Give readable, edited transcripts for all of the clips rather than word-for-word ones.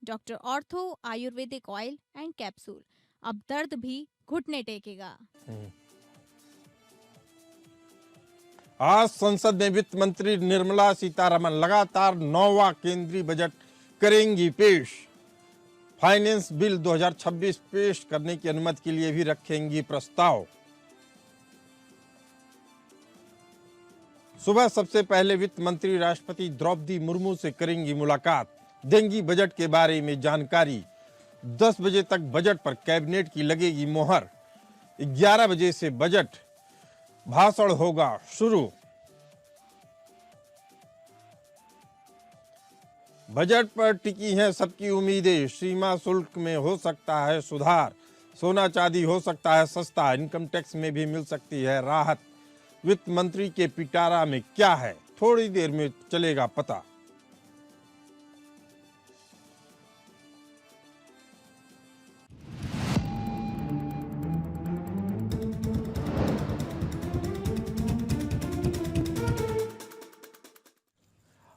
Doctor ortho Ayurvedic oil and capsule. अब दर्द भी घुटने टेकेगा। आज संसद में वित्त मंत्री निर्मला सीतारमण लगातार 9वां केंद्रीय बजट करेंगी पेश। फाइनेंस बिल 2026 पेश करने की अनुमति के लिए भी रखेंगी प्रस्ताव। सुबह सबसे पहले वित्त मंत्री राष्ट्रपति द्रौपदी मुर्मू से करेंगी मुलाकात, देंगी बजट के बारे में जानकारी। 10 बजे तक बजट पर कैबिनेट की लगेगी मोहर। 11 बजे से बजट भाषण होगा शुरू। बजट पर टिकी हैं सबकी उम्मीदें। सीमा शुल्क में हो सकता है सुधार, सोना चांदी हो सकता है सस्ता, इनकम टैक्स में भी मिल सकती है राहत। वित्त मंत्री के पिटारा में क्या है, थोड़ी देर में चलेगा पता।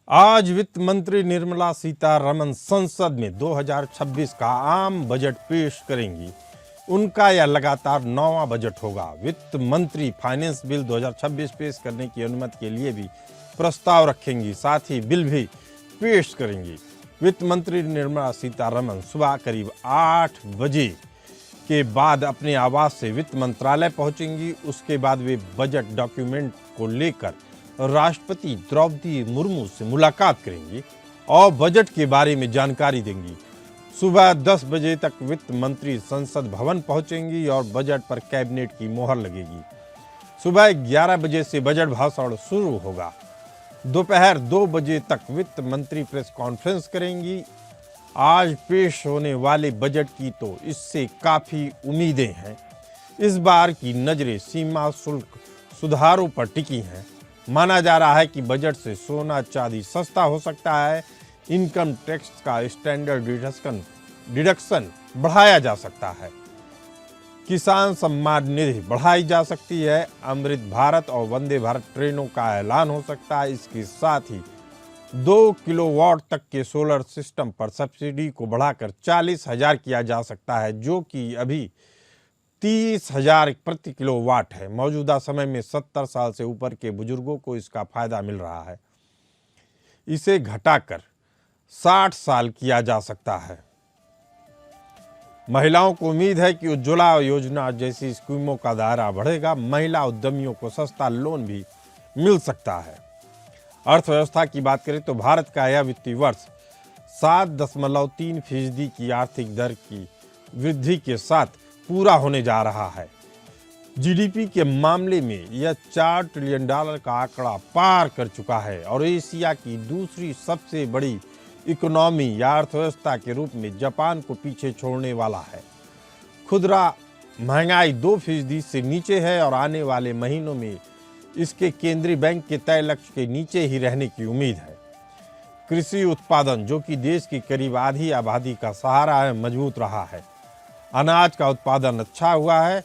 आज वित्त मंत्री निर्मला सीतारमण संसद में 2026 का आम बजट पेश करेंगी। उनका यह लगातार 9वां बजट होगा। वित्त मंत्री फाइनेंस बिल 2026 पेश करने की अनुमति के लिए भी प्रस्ताव रखेंगी, साथ ही बिल भी पेश करेंगी। वित्त मंत्री निर्मला सीतारमण सुबह करीब 8 बजे के बाद अपने आवास से वित्त मंत्रालय पहुंचेंगी। उसके बाद वे बजट डॉक्यूमेंट को लेकर राष्ट्रपति द्रौपदी मुर्मू से मुलाकात करेंगी और बजट के बारे में जानकारी देंगी। सुबह 10 बजे तक वित्त मंत्री संसद भवन पहुंचेंगी और बजट पर कैबिनेट की मोहर लगेगी। सुबह 11 बजे से बजट भाषण शुरू होगा। दोपहर 2 बजे तक वित्त मंत्री प्रेस कॉन्फ्रेंस करेंगी। आज पेश होने वाले बजट की तो इससे काफी उम्मीदें हैं। इस बार की नजरें सीमा शुल्क सुधारों पर टिकी हैं। माना जा रहा है कि बजट से सोना चांदी सस्ता हो सकता है, इनकम टैक्स का स्टैंडर्ड डिडक्शन बढ़ाया जा सकता है, किसान सम्मान निधि बढ़ाई जा सकती है, अमृत भारत और वंदे भारत ट्रेनों का ऐलान हो सकता है। इसके साथ ही 2 किलोवाट तक के सोलर सिस्टम पर सब्सिडी को बढ़ाकर 40,000 किया जा सकता है, जो कि अभी 30,000 प्रति किलोवाट है। मौजूदा समय में 70 साल से ऊपर के बुजुर्गों को इसका फायदा मिल रहा है। इसे घटाकर 60 साल किया जा सकता है। महिलाओं को उम्मीद है कि उज्ज्वला योजना जैसी स्कीमों का दायरा बढ़ेगा। महिला उद्यमियों को सस्ता लोन भी मिल सकता है। अर्थव्यवस्था की बात करें तो भारत का यह वित्तीय वर्ष 7.3% की आर्थिक दर की वृद्धि के साथ पूरा होने जा रहा है। जीडीपी के मामले में यह $4 ट्रिलियन का आंकड़ा पार कर चुका है और एशिया की दूसरी सबसे बड़ी इकोनॉमी या अर्थव्यवस्था के रूप में जापान को पीछे छोड़ने वाला है। खुदरा महंगाई 2% से नीचे है और आने वाले महीनों में इसके केंद्रीय बैंक के तय लक्ष्य के नीचे ही रहने की उम्मीद है। कृषि उत्पादन, जो कि देश की करीब आधी आबादी का सहारा है, मजबूत रहा है। अनाज का उत्पादन अच्छा हुआ है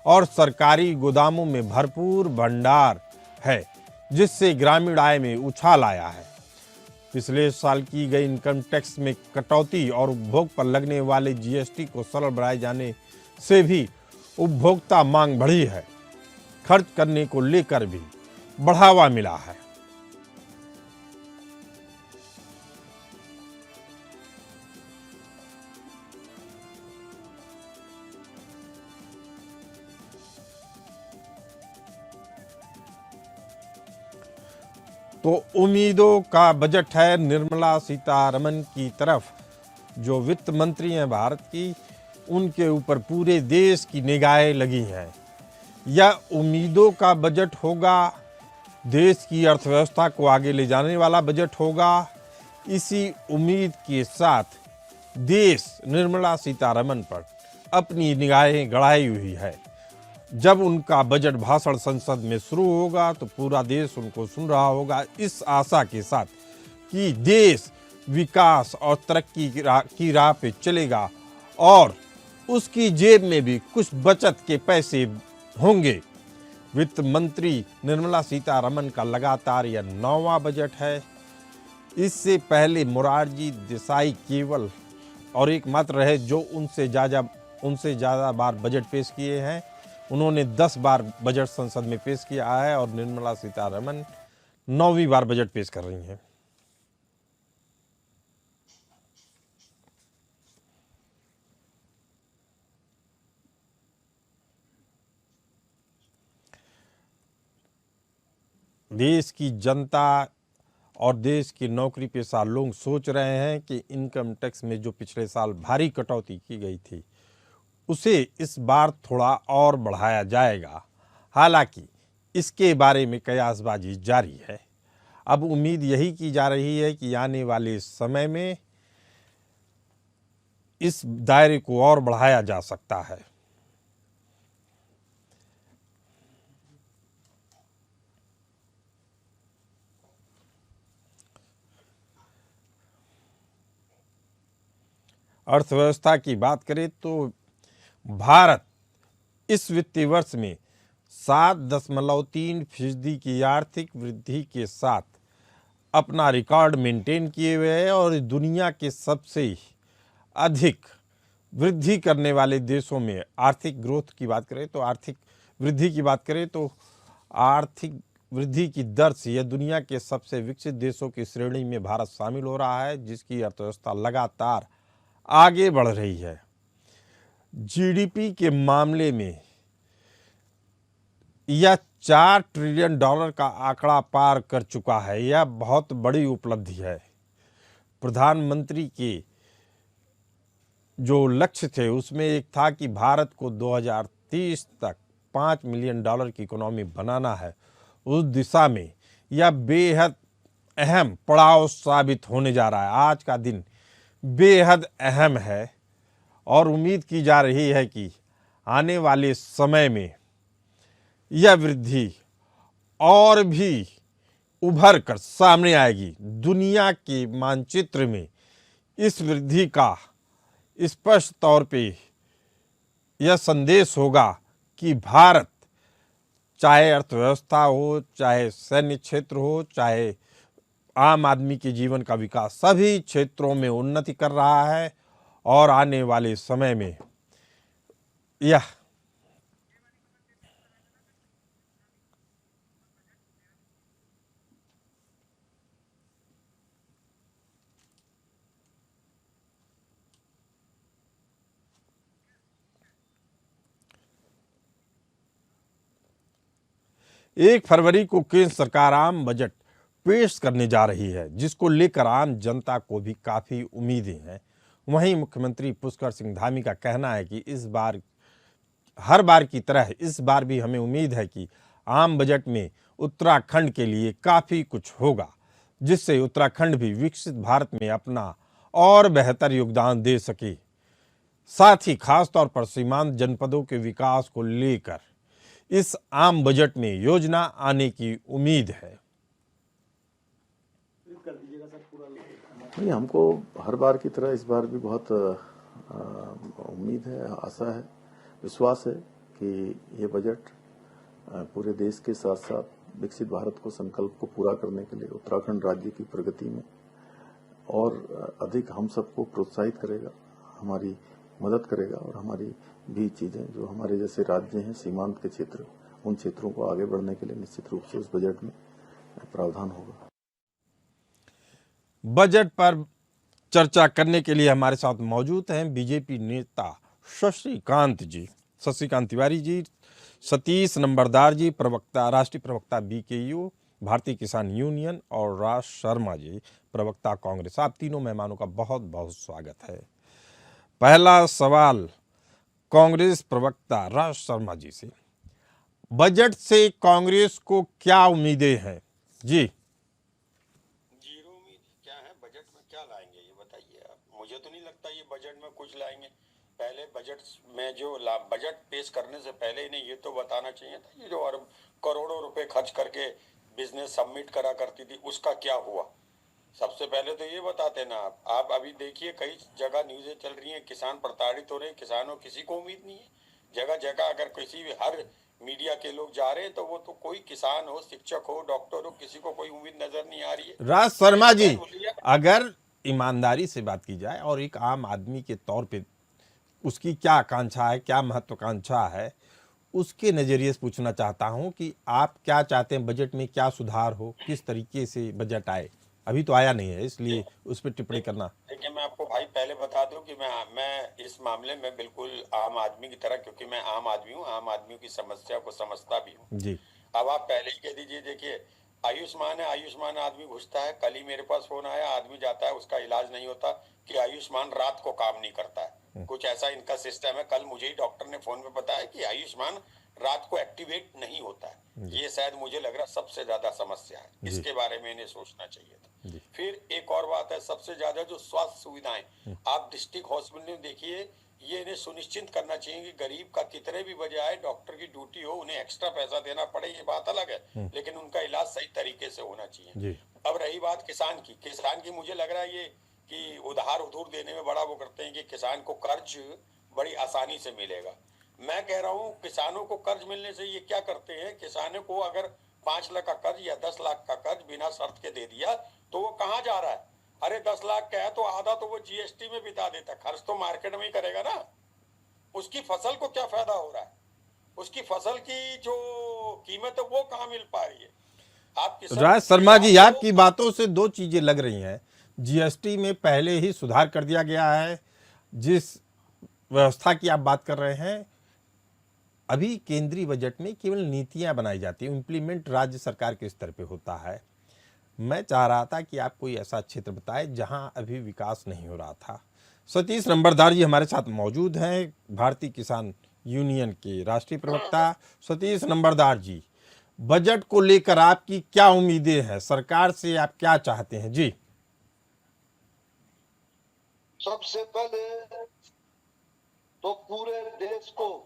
और सरकारी गोदामों में भरपूर भंडार है, जिससे ग्रामीण आय में उछाल आया है। पिछले साल की गई इनकम टैक्स में कटौती और उपभोग पर लगने वाले जीएसटी को सरल बनाए जाने से भी उपभोक्ता मांग बढ़ी है। खर्च करने को लेकर भी बढ़ावा मिला है। तो उम्मीदों का बजट है निर्मला सीतारमण की तरफ। जो वित्त मंत्री हैं भारत की, उनके ऊपर पूरे देश की निगाहें लगी हैं। यह उम्मीदों का बजट होगा, देश की अर्थव्यवस्था को आगे ले जाने वाला बजट होगा। इसी उम्मीद के साथ देश निर्मला सीतारमण पर अपनी निगाहें गड़ाई हुई है। जब उनका बजट भाषण संसद में शुरू होगा तो पूरा देश उनको सुन रहा होगा, इस आशा के साथ कि देश विकास और तरक्की की राह पे चलेगा और उसकी जेब में भी कुछ बचत के पैसे होंगे। वित्त मंत्री निर्मला सीतारमण का लगातार यह 9वां बजट है। इससे पहले मोरारजी देसाई केवल और एकमात्र है जो उनसे ज़्यादा बार बजट पेश किए हैं। उन्होंने 10 बार बजट संसद में पेश किया है और निर्मला सीतारमण 9वीं बार बजट पेश कर रही हैं। देश की जनता और देश के नौकरी पेशा लोग सोच रहे हैं कि इनकम टैक्स में जो पिछले साल भारी कटौती की गई थी उसे इस बार थोड़ा और बढ़ाया जाएगा। हालांकि इसके बारे में कयासबाजी जारी है। अब उम्मीद यही की जा रही है कि आने वाले समय में इस दायरे को और बढ़ाया जा सकता है। अर्थव्यवस्था की बात करें तो भारत इस वित्तीय वर्ष में 7.3% की आर्थिक वृद्धि के साथ अपना रिकॉर्ड मेंटेन किए हुए है और दुनिया के सबसे अधिक वृद्धि करने वाले देशों में आर्थिक वृद्धि की दर से यह दुनिया के सबसे विकसित देशों की श्रेणी में भारत शामिल हो रहा है, जिसकी अर्थव्यवस्था लगातार आगे बढ़ रही है। जीडीपी के मामले में यह $4 ट्रिलियन का आंकड़ा पार कर चुका है। यह बहुत बड़ी उपलब्धि है। प्रधानमंत्री के जो लक्ष्य थे उसमें एक था कि भारत को 2030 तक $5 मिलियन की इकोनॉमी बनाना है। उस दिशा में यह बेहद अहम पड़ाव साबित होने जा रहा है। आज का दिन बेहद अहम है और उम्मीद की जा रही है कि आने वाले समय में यह वृद्धि और भी उभर कर सामने आएगी। दुनिया के मानचित्र में इस वृद्धि का स्पष्ट तौर पे यह संदेश होगा कि भारत चाहे अर्थव्यवस्था हो, चाहे सैन्य क्षेत्र हो, चाहे आम आदमी के जीवन का विकास, सभी क्षेत्रों में उन्नति कर रहा है और आने वाले समय में यह एक फरवरी को केंद्र सरकार आम बजट पेश करने जा रही है, जिसको लेकर आम जनता को भी काफ़ी उम्मीदें हैं। वहीं मुख्यमंत्री पुष्कर सिंह धामी का कहना है कि इस बार हर बार की तरह इस बार भी हमें उम्मीद है कि आम बजट में उत्तराखंड के लिए काफ़ी कुछ होगा, जिससे उत्तराखंड भी विकसित भारत में अपना और बेहतर योगदान दे सके। साथ ही खासतौर पर सीमांत जनपदों के विकास को लेकर इस आम बजट में योजना आने की उम्मीद है। नहीं, हमको हर बार की तरह इस बार भी बहुत उम्मीद है, आशा है, विश्वास है कि ये बजट पूरे देश के साथ साथ विकसित भारत को संकल्प को पूरा करने के लिए उत्तराखंड राज्य की प्रगति में और अधिक हम सबको प्रोत्साहित करेगा, हमारी मदद करेगा और हमारी भी चीजें जो हमारे जैसे राज्य हैं सीमांत के क्षेत्र, उन क्षेत्रों को आगे बढ़ने के लिए निश्चित रूप से उस बजट में प्रावधान होगा। बजट पर चर्चा करने के लिए हमारे साथ मौजूद हैं बीजेपी नेता शशिकांत तिवारी जी, सतीश नंबरदार जी, राष्ट्रीय प्रवक्ता बीकेयू भारतीय किसान यूनियन, और राज शर्मा जी, प्रवक्ता कांग्रेस। आप तीनों मेहमानों का बहुत बहुत स्वागत है। पहला सवाल कांग्रेस प्रवक्ता राज शर्मा जी से, बजट से कांग्रेस को क्या उम्मीदें हैं? जी जीरो उम्मीद क्या है? बजट में क्या लाएंगे ये बताइए आप। मुझे तो नहीं लगता ये बजट में कुछ लाएंगे। पहले बजट में जो बजट पेश करने से पहले इन्हें ये तो बताना चाहिए था ये जो अरब करोड़ों रुपए खर्च करके बिजनेस सबमिट करा करती थी उसका क्या हुआ। सबसे पहले तो ये बताते ना आप अभी देखिए कई जगह न्यूज़ें चल रही हैं, किसान प्रताड़ित हो रहे हैं, किसानों किसी को उम्मीद नहीं है। जगह जगह अगर किसी भी हर मीडिया के लोग जा रहे हैं तो वो तो कोई किसान हो, शिक्षक हो, डॉक्टर हो, किसी को कोई उम्मीद नजर नहीं आ रही है। राज शर्मा जी, अगर ईमानदारी से बात की जाए और एक आम आदमी के तौर पे उसकी क्या आकांक्षा है, क्या महत्वाकांक्षा है, उसके नज़रिए से पूछना चाहता हूं कि आप क्या चाहते हैं, बजट में क्या सुधार हो, किस तरीके से बजट आए। अभी तो आया नहीं है, इसलिए उस पर टिप्पणी करना। देखिए, मैं आपको भाई पहले बता दूं कि मैं इस मामले में बिल्कुल आम आदमी की तरह, क्योंकि मैं आम आदमी हूं, आम आदमियों की समस्या को समझता भी हूं। जी अब आप पहले ही कह दीजिए, देखिए आयुष्मान है, आयुष्मान आदमी घुसता है, कल ही मेरे पास फोन आया, आदमी जाता है, उसका इलाज नहीं होता कि आयुष्मान रात को काम नहीं करता है, कुछ ऐसा इनका सिस्टम है। कल मुझे ही डॉक्टर ने फोन पे बताया कि आयुष्मान रात को एक्टिवेट नहीं होता है। ये शायद मुझे लग रहा सबसे ज्यादा समस्या है, इसके बारे में इन्हें सोचना चाहिए था। फिर एक और बात है, सबसे ज्यादा जो स्वास्थ्य सुविधाएं आप डिस्ट्रिक्ट हॉस्पिटल में देखिए, ये इन्हें सुनिश्चित करना चाहिए कि गरीब का कितने भी बजे आए, डॉक्टर की ड्यूटी हो, उन्हें एक्स्ट्रा पैसा देना पड़े, ये बात अलग है, लेकिन उनका इलाज सही तरीके से होना चाहिए। अब रही बात किसान की मुझे लग रहा है ये कि उधार देने में बड़ा वो करते हैं कि किसान को कर्ज बड़ी आसानी से मिलेगा। मैं कह रहा हूँ किसानों को कर्ज मिलने से ये क्या करते हैं, किसानों को अगर 5 लाख का कर्ज या 10 लाख का कर्ज बिना शर्त के दे दिया तो वो कहाँ जा रहा है? अरे 10 लाख का है तो आधा तो वो जीएसटी में बिता देता, खर्च तो मार्केट में ही करेगा ना। उसकी फसल को क्या फायदा हो रहा है? उसकी फसल की जो कीमत है वो कहाँ मिल पा रही है? राज शर्मा जी, आपकी बातों से दो चीजें लग रही हैं। जीएसटी में पहले ही सुधार कर दिया गया है, जिस व्यवस्था की आप बात कर रहे हैं। अभी केंद्रीय बजट में केवल नीतियां बनाई जाती हैं, इम्प्लीमेंट राज्य सरकार के स्तर पे होता है। मैं चाह रहा था कि आप कोई ऐसा क्षेत्र बताए जहां अभी विकास नहीं हो रहा था। सतीश नंबरदार जी हमारे साथ मौजूद हैं, भारतीय किसान यूनियन के राष्ट्रीय प्रवक्ता। सतीश नंबरदार जी, बजट को लेकर आपकी क्या उम्मीदें हैं, सरकार से आप क्या चाहते हैं? जी, सबसे पहले तो पूरे देश को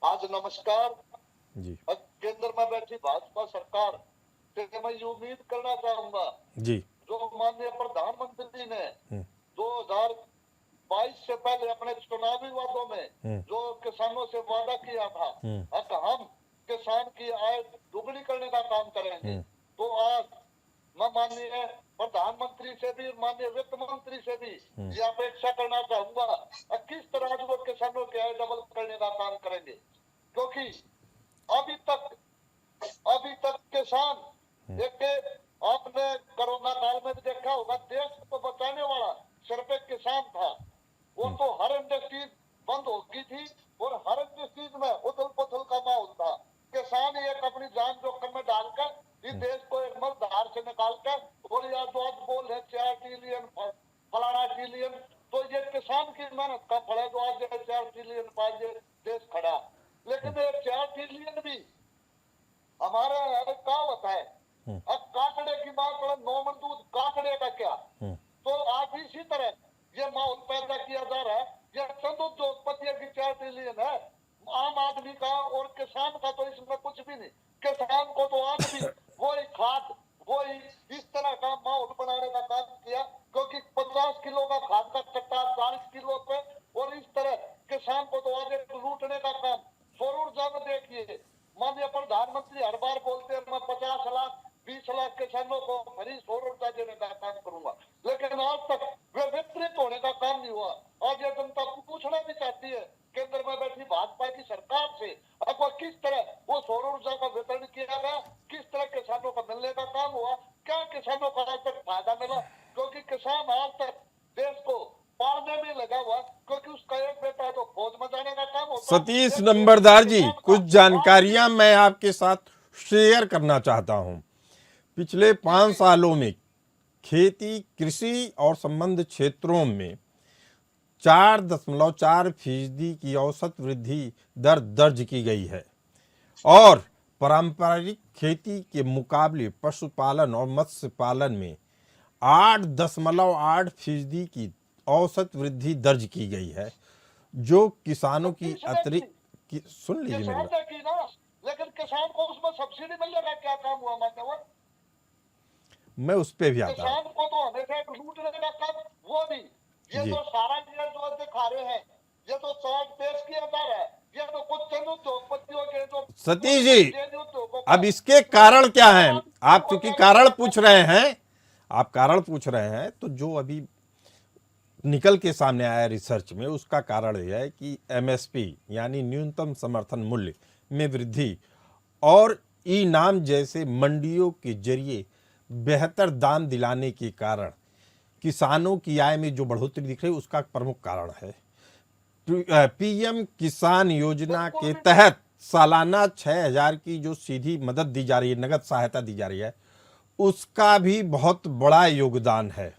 आज नमस्कार जी केंद्र में बैठी भाजपा सरकार से मैं ये उम्मीद करना चाहूंगा जी, जो माननीय प्रधानमंत्री ने 2022 से पहले अपने चुनावी वादों में जो किसानों से वादा किया था, हम किसान की आय दुगनी करने का काम करेंगे, तो आज मैं माननीय प्रधानमंत्री से भी, माननीय वित्त मंत्री से भी ये अपेक्षा करना चाहूंगा किस तरह वो किसानों की आय डबल करने का काम करेंगे, क्योंकि अभी तक किसान एक आपने कोरोना काल में भी देखा होगा, देश को बचाने वाला सिर्फ एक किसान था। वो तो हर इंडस्ट्री बंद हो गई थी और हर इंडस्ट्रीज में उथल पुथल का माहौल था। किसान एक अपनी जान जोखिम में डालकर इस देश को एक मजधार से निकालकर, और या जो आज बोल है 4 ट्रिलियन फलाना ट्रिलियन, तो ये किसान की मेहनत का फल है जो आज 4 ट्रिलियन पास देश खड़ा। लेकिन ये 4 ट्रिलियन भी हमारे यहाँ कहावत है, अब काकड़े की बात पड़े 9 मन दूध, काकड़े का क्या। तो आज इसी तरह ये माहौल पैदा किया जा रहा है। ये चंदोत्पत्ति की 4 ट्रिलियन है आम आदमी का, और किसान का तो इसमें कुछ भी नहीं। किसान को तो आज भी वही खाद, वही इस तरह का माहौल बनाने का काम किया, क्योंकि 50 किलो का खाद का कट्टा 40 किलो पे, और इस तरह किसान को तो आज लूटने का काम। सौर ऊर्जा में देखिए, माननीय प्रधानमंत्री हर बार बोलते हैं मैं 50 लाख 20 लाख किसानों को फ्री सौर ऊर्जा देने का काम करूंगा, लेकिन आज तक वे वितरित होने का काम नहीं हुआ। आज ये जनता पूछना भी चाहती है केंद्र में बैठी भाजपा की सरकार से, अब किस तरह वो सौर ऊर्जा का वितरण किया गया, किस तरह किसानों को मिलने का काम हुआ, क्या किसानों को आज तक फायदा मिला? क्योंकि किसान आज तक देश को पालने में लगा हुआ, क्योंकि उसका एक बेटा तो फौज में जाने का काम होता। सतीश नंबरदार जी, कुछ जानकारियां मैं आपके साथ शेयर करना चाहता हूं। पिछले 5 सालों में खेती, कृषि और संबद्ध क्षेत्रों में 4.4% की औसत वृद्धि दर दर्ज की गई है, और पारंपरिक खेती के मुकाबले पशुपालन और मत्स्य पालन में 8.8% की औसत वृद्धि दर्ज की गई है, जो किसानों की अतिरिक्त सुन लीजिए मेरी बात, लेकिन किसान को उसमें सब्सिडी मिलने का क्या काम हुआ? मान्यवर, मैं उस पे भी आता हूं। किसान को तो हमेशा लूटने का काम वो भी, ये तो सारा ये जो दिखा रहे हैं, ये तो चार्ट पेश किया जा रहा है, ये तो कुछ उद्योगपतियों के जो। सतीश जी, अब इसके कारण क्या हैं? आप चूंकि कारण पूछ रहे हैं, आप कारण पूछ रहे हैं, तो जो अभी निकल के सामने आया रिसर्च में, उसका कारण यह है कि एमएसपी यानी न्यूनतम समर्थन मूल्य में वृद्धि और ई नाम जैसे मंडियों के जरिए बेहतर दाम दिलाने के कारण किसानों की आय में जो बढ़ोतरी दिख रही है, उसका प्रमुख कारण है। पीएम किसान योजना के तहत सालाना 6,000 की जो सीधी मदद दी जा रही है, नगद सहायता दी जा रही है, उसका भी बहुत बड़ा योगदान है।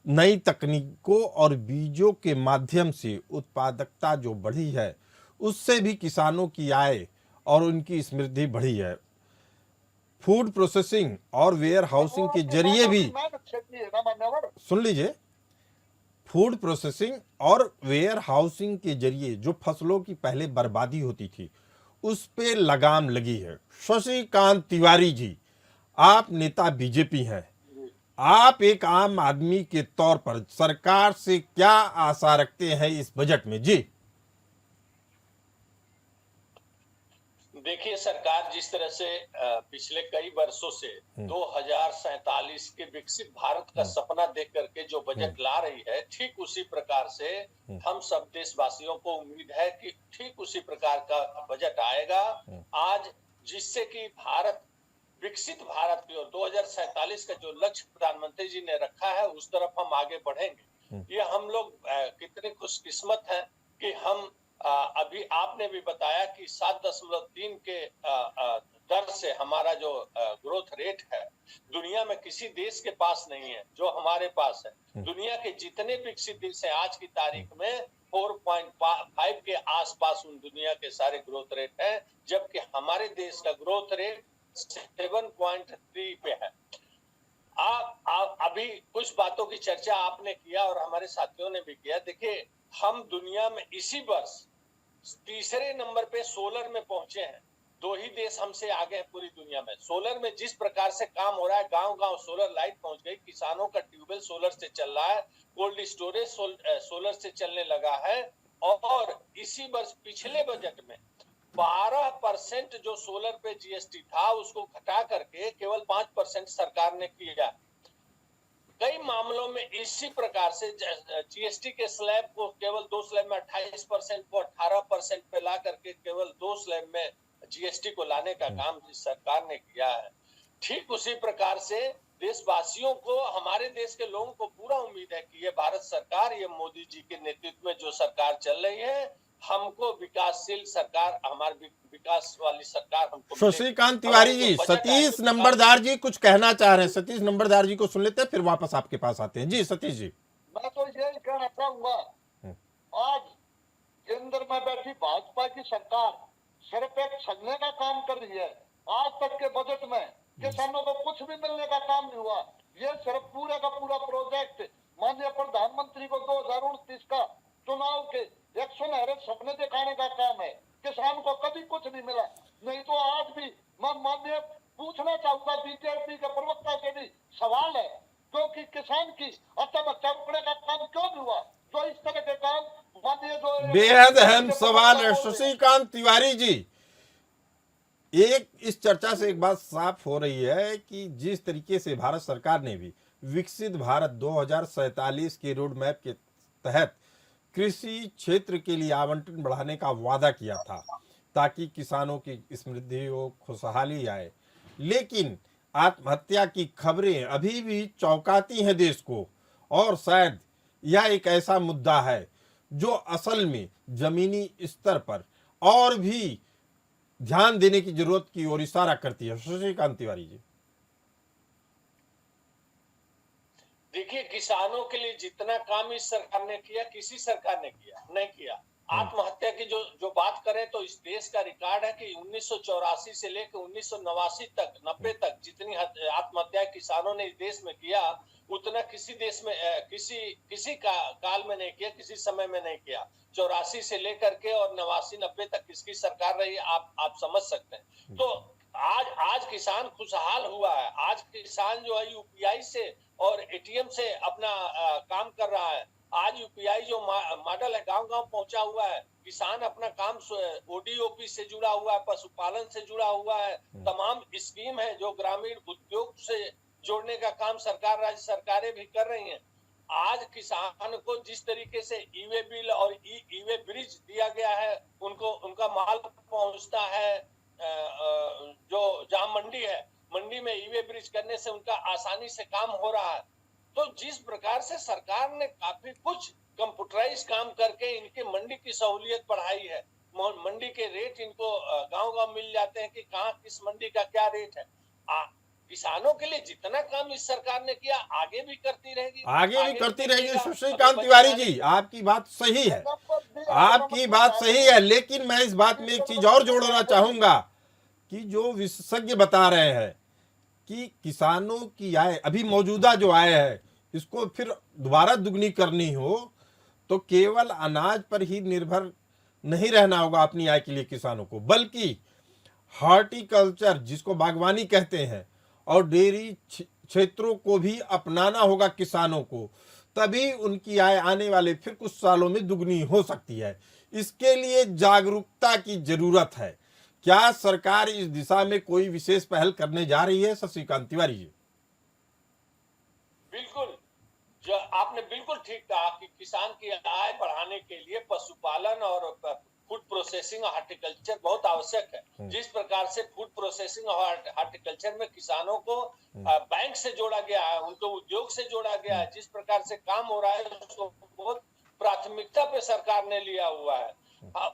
नई तकनीकों और बीजों के माध्यम से उत्पादकता जो बढ़ी है, उससे भी किसानों की आय और उनकी समृद्धि बढ़ी है। फूड प्रोसेसिंग और वेयर हाउसिंग के जरिए भी, सुन लीजिए, फूड प्रोसेसिंग और वेयर हाउसिंग के जरिए जो फसलों की पहले बर्बादी होती थी, उस पे लगाम लगी है। शशिकांत तिवारी जी, आप नेता बीजेपी हैं, आप एक आम आदमी के तौर पर सरकार से क्या आशा रखते हैं इस बजट में? जी देखिए, सरकार जिस तरह से पिछले कई वर्षों से 2047 के विकसित भारत का सपना देख करके जो बजट ला रही है, ठीक उसी प्रकार से हम सब देशवासियों को उम्मीद है कि ठीक उसी प्रकार का बजट आएगा आज, जिससे कि भारत विकसित भारत की ओर 2047 का जो लक्ष्य प्रधानमंत्री जी ने रखा है, उस तरफ हम आगे बढ़ेंगे। ये हम लोग कितने खुशकिस्मत हैं कि हम अभी आपने भी बताया कि 7.3 के दर से हमारा जो ग्रोथ रेट है, दुनिया में किसी देश के पास नहीं है जो हमारे पास है। दुनिया के जितने विकसित देश हैं आज की तारीख में 4.5 के आसपास उन दुनिया के सारे ग्रोथ रेट हैं, जबकि हमारे देश का ग्रोथ रेट 7.3 पे है। अभी कुछ बातों की चर्चा आपने किया और हमारे साथियों ने भी किया। देखिए, हम दुनिया में इसी वर्ष तीसरे नंबर पे सोलर में पहुंचे हैं। 2 ही देश हमसे आगे हैं पूरी दुनिया में। सोलर में जिस प्रकार से काम हो रहा है, गांव-गांव सोलर लाइट पहुंच गई, किसानों का ट्यूबवेल सोलर से चल रहा है, कोल्ड स्टोरेज सोलर से चलने लगा है। और इसी वर्ष पिछले बजट में 12% जो सोलर पे जीएसटी था, उसको घटा करके केवल 5% सरकार ने किया। कई मामलों में इसी प्रकार से जीएसटी के स्लैब को केवल 2 स्लैब में 28% को 18% पे ला करके केवल 2 स्लैब में जीएसटी को लाने का काम जिस सरकार ने किया है, ठीक उसी प्रकार से देशवासियों को, हमारे देश के लोगों को पूरा उम्मीद है कि ये भारत सरकार, ये मोदी जी के नेतृत्व में जो सरकार चल रही है, हमको विकासशील सरकार, हमारी विकास वाली सरकार हमको। शशिकांत तिवारी जी, सतीश नंबरदार जी कुछ कहना चाह रहे हैं। सतीश नंबरदार जी को सुन लेते हैं, फिर वापस आपके पास आते हैं। जी सतीश जी। मैं तो यही कहना चाहूंगा, आज केंद्र में बैठी भाजपा की सरकार सिर्फ एक छलने का काम कर रही है। आज तक के बजट में किसानों को कुछ भी मिलने का काम नहीं हुआ। ये सिर्फ पूरा का पूरा प्रोजेक्ट माननीय प्रधानमंत्री को 2029 का चुनाव के एक सुनहरे सपने दिखाने का काम है। किसान को कभी कुछ नहीं मिला। नहीं तो आज भी मैं माननीय पूछना चाहूंगा, बीजेपी के प्रवक्ता से भी सवाल है, क्योंकि किसान की आत्महत्या रोकने का काम क्यों नहीं हुआ? जो इस तरह के काम माननीय जो बेहद अहम सवाल है शशिकांत तिवारी जी। एक इस चर्चा से एक बात साफ हो रही है कि जिस तरीके से भारत सरकार ने भी विकसित भारत 2047 के रोड मैप के तहत कृषि क्षेत्र के लिए आवंटन बढ़ाने का वादा किया था ताकि किसानों की समृद्धि हो, खुशहाली आए, लेकिन आत्महत्या की खबरें अभी भी चौंकाती हैं देश को। और शायद यह एक ऐसा मुद्दा है जो असल में जमीनी स्तर पर और भी ध्यान देने की जरूरत की ओर इशारा करती है। शशिकांत तिवारी जी, देखिए, किसानों के लिए जितना काम इस सरकार ने किया, किसी सरकार ने नहीं किया। आत्महत्या की जो बात करें तो इस देश का रिकॉर्ड है कि 1984 से लेकर 1989 तक 90 तक जितनी आत्महत्याएं किसानों ने इस देश में किया, उतना किसी देश में किसी काल में नहीं किया, किसी समय में नहीं किया। 84 से लेकर के और 89-90 तक किसकी सरकार रही, आप समझ सकते हैं। तो आज किसान खुशहाल हुआ है। आज किसान जो है यूपीआई से और एटीएम से अपना काम कर रहा है। आज यूपीआई जो मॉडल है गांव-गांव पहुंचा हुआ है। किसान अपना काम ओडीओपी से जुड़ा हुआ है, पशुपालन से जुड़ा हुआ है। तमाम स्कीम है जो ग्रामीण उद्योग से जोड़ने का काम सरकार, राज्य सरकारें भी कर रही हैं। आज किसान को जिस तरीके से ई-वे बिल और ई-वे ब्रिज दिया गया है, उनको उनका माल पहुंचता है जो जहां मंडी है, मंडी में ई-वे ब्रिज करने से उनका आसानी से काम हो रहा है। तो जिस प्रकार से सरकार ने काफी कुछ कंप्यूटराइज काम करके इनके मंडी की सहूलियत बढ़ाई है, मंडी के रेट इनको गांव-गांव मिल जाते हैं कि कहां किस मंडी का क्या रेट है। किसानों के लिए जितना काम इस सरकार ने किया आगे भी करती रहेगी, आगे भी करती रहेगी। शशिकांत तिवारी जी, आपकी बात सही है, आपकी बात सही है, लेकिन मैं इस बात में एक चीज और जोड़ना चाहूंगा कि जो विशेषज्ञ बता रहे हैं कि किसानों की आय, अभी मौजूदा जो आय है, इसको फिर दोबारा दुगनी करनी हो तो केवल अनाज पर ही निर्भर नहीं रहना होगा अपनी आय के लिए किसानों को, बल्कि हॉर्टिकल्चर जिसको बागवानी कहते हैं और डेयरी क्षेत्रों को भी अपनाना होगा किसानों को, तभी उनकी आय आने वाले फिर कुछ सालों में दुगनी हो सकती है। इसके लिए जागरूकता की जरूरत है। क्या सरकार इस दिशा में कोई विशेष पहल करने जा रही है? शशिकांत तिवारी जी। बिल्कुल, जो आपने बिल्कुल ठीक कहा कि किसान की आय बढ़ाने के लिए पशुपालन और फूड प्रोसेसिंग और हार्टिकल्चर बहुत आवश्यक है। जिस प्रकार से फूड प्रोसेसिंग और हार्टिकल्चर में किसानों को बैंक से जोड़ा गया है, उनको उद्योग से जोड़ा गया है, जिस प्रकार से काम हो रहा है उसको बहुत प्राथमिकता पे सरकार ने लिया हुआ है।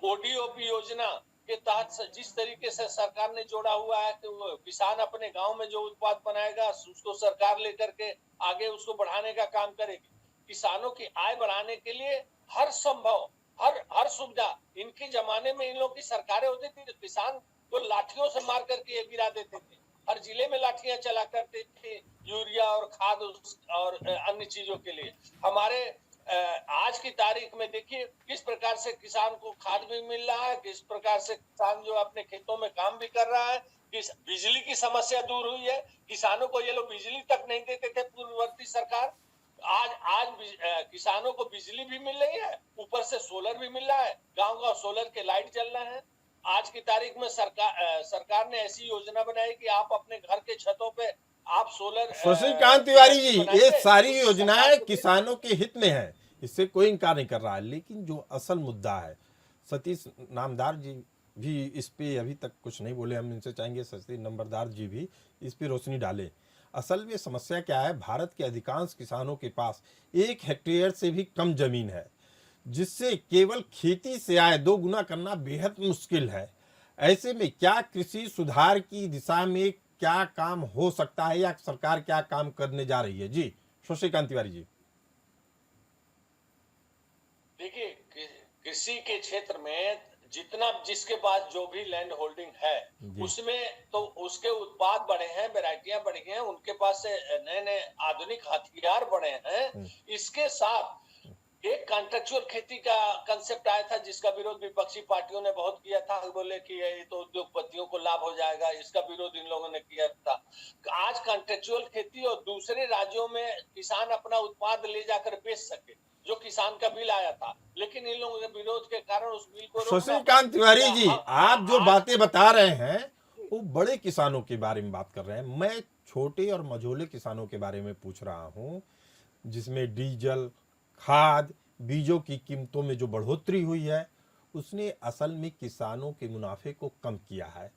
ओडीओपी योजना के तहत जिस तरीके से सरकार ने जोड़ा हुआ है कि वो किसान अपने गांव में जो उत्पाद बनाएगा उसको सरकार लेकर के आगे उसको बढ़ाने का काम करेगी। किसानों की आय बढ़ाने के लिए हर संभव हर सुविधा, इनके जमाने में इन लोगों की सरकारें होती थी तो किसान को लाठियों से मार करके ये गिरा देते थे, हर जिले में लाठियां चला करते थे यूरिया और खाद और अन्य चीजों के लिए। हमारे आज की तारीख में देखिए किस प्रकार से किसान को खाद भी मिल रहा है, किस प्रकार से किसान जो अपने खेतों में काम भी कर रहा है, किस बिजली की समस्या दूर हुई है। किसानों को ये लोग बिजली तक नहीं देते थे पूर्ववर्ती सरकार, आज किसानों को बिजली भी मिल रही है, ऊपर से सोलर भी मिल रहा है, गांव-गांव सोलर के लाइट चल रहे हैं। आज की तारीख में सरकार ने ऐसी योजना बनाई कि आप अपने घर के छतों पे आप सोलर। शशिकांत तिवारी जी, ये सारी योजनाएं किसानों के हित में है, इससे कोई इनकार नहीं कर रहा है, लेकिन जो असल मुद्दा है, सतीश नामदार जी भी इस पे अभी तक कुछ नहीं बोले, हम इनसे चाहेंगे सतीश नंबरदार जी भी इस पे रोशनी डालें। असल में समस्या क्या है, भारत के अधिकांश किसानों के पास 1 हेक्टेयर से भी कम जमीन है, जिससे केवल खेती से आय 2 गुना करना बेहद मुश्किल है। ऐसे में क्या कृषि सुधार की दिशा में क्या काम हो सकता है या सरकार क्या काम करने जा रही है? जी शशिकांत तिवारी जी। देखिए, कृषि के क्षेत्र में जितना जिसके पास जो भी लैंड होल्डिंग है उसमें तो उसके उत्पाद बढ़े हैं, वैरायटियां बढ़ी हैं, उनके पास से नए-नए आधुनिक हथियार बढ़े हैं। इसके साथ एक कॉन्ट्रेक्चुअल खेती का कंसेप्ट आया था जिसका विरोध विपक्षी पार्टियों ने बहुत किया था, बोले कि ये तो उद्योगपतियों को लाभ हो जाएगा, इसका विरोध इन लोगों ने किया था। आज कॉन्ट्रेक्चुअल खेती और दूसरे राज्यों में किसान अपना उत्पाद ले जाकर बेच सके, जो किसान का बिल आया था, लेकिन इन लोगों के विरोध के कारण उस बिल को। शशिकांत तिवारी जी, आप जो बातें बता रहे हैं वो बड़े किसानों के बारे में बात कर रहे हैं, मैं छोटे और मझोले किसानों के बारे में पूछ रहा हूँ, जिसमें डीजल, खाद, बीजों की कीमतों में जो बढ़ोतरी हुई है उसने असल में किसानों के मुनाफे को कम किया है।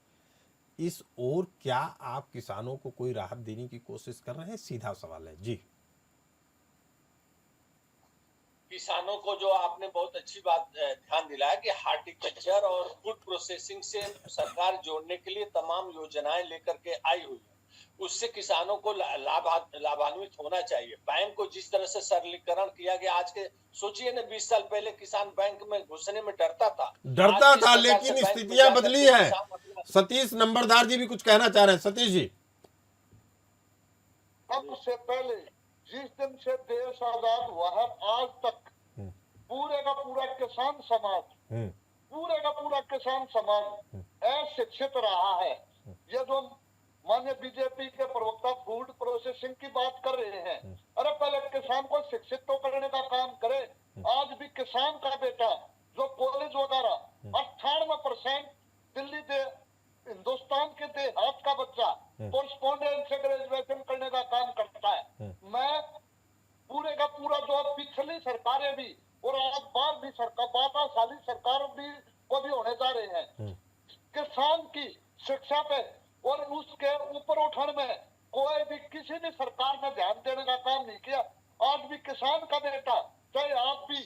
इस ओर क्या आप किसानों को कोई राहत देने की कोशिश कर रहे हैं? सीधा सवाल है जी। किसानों को जो आपने बहुत अच्छी बात ध्यान दिलाया कि हार्टिकल्चर और फूड प्रोसेसिंग से सरकार जोड़ने के लिए तमाम योजनाएं लेकर के आई हुई है, उससे किसानों को लाभान्वित होना चाहिए। बैंक को जिस तरह से सरलीकरण किया गया, आज के सोचिए ना 20 साल पहले किसान बैंक में घुसने में डरता था, लेकिन स्थितियां बदली है। सतीश नंबरदार जी भी कुछ कहना चाह रहे हैं। सतीश जी, सबसे पहले जिस दिन से देश आजाद हुआ है आज तक पूरे का पूरा किसान समाज अशिक्षित रहा है। ये जो माननीय बीजेपी के प्रवक्ता फूड प्रोसेसिंग की बात कर रहे हैं, अरे पहले किसान को शिक्षित तो करने का काम करे। आज भी किसान का बेटा जो कॉलेज वगैरह 98% दिल्ली दे हिंदुस्तान के देहात का बच्चा कोरस्पोंडेंस से ग्रेजुएशन करने का काम और उसके ऊपर उठने में कोई भी किसी ने सरकार ने ध्यान देने का काम नहीं किया। आज भी किसान का बेटा, चाहे आप भी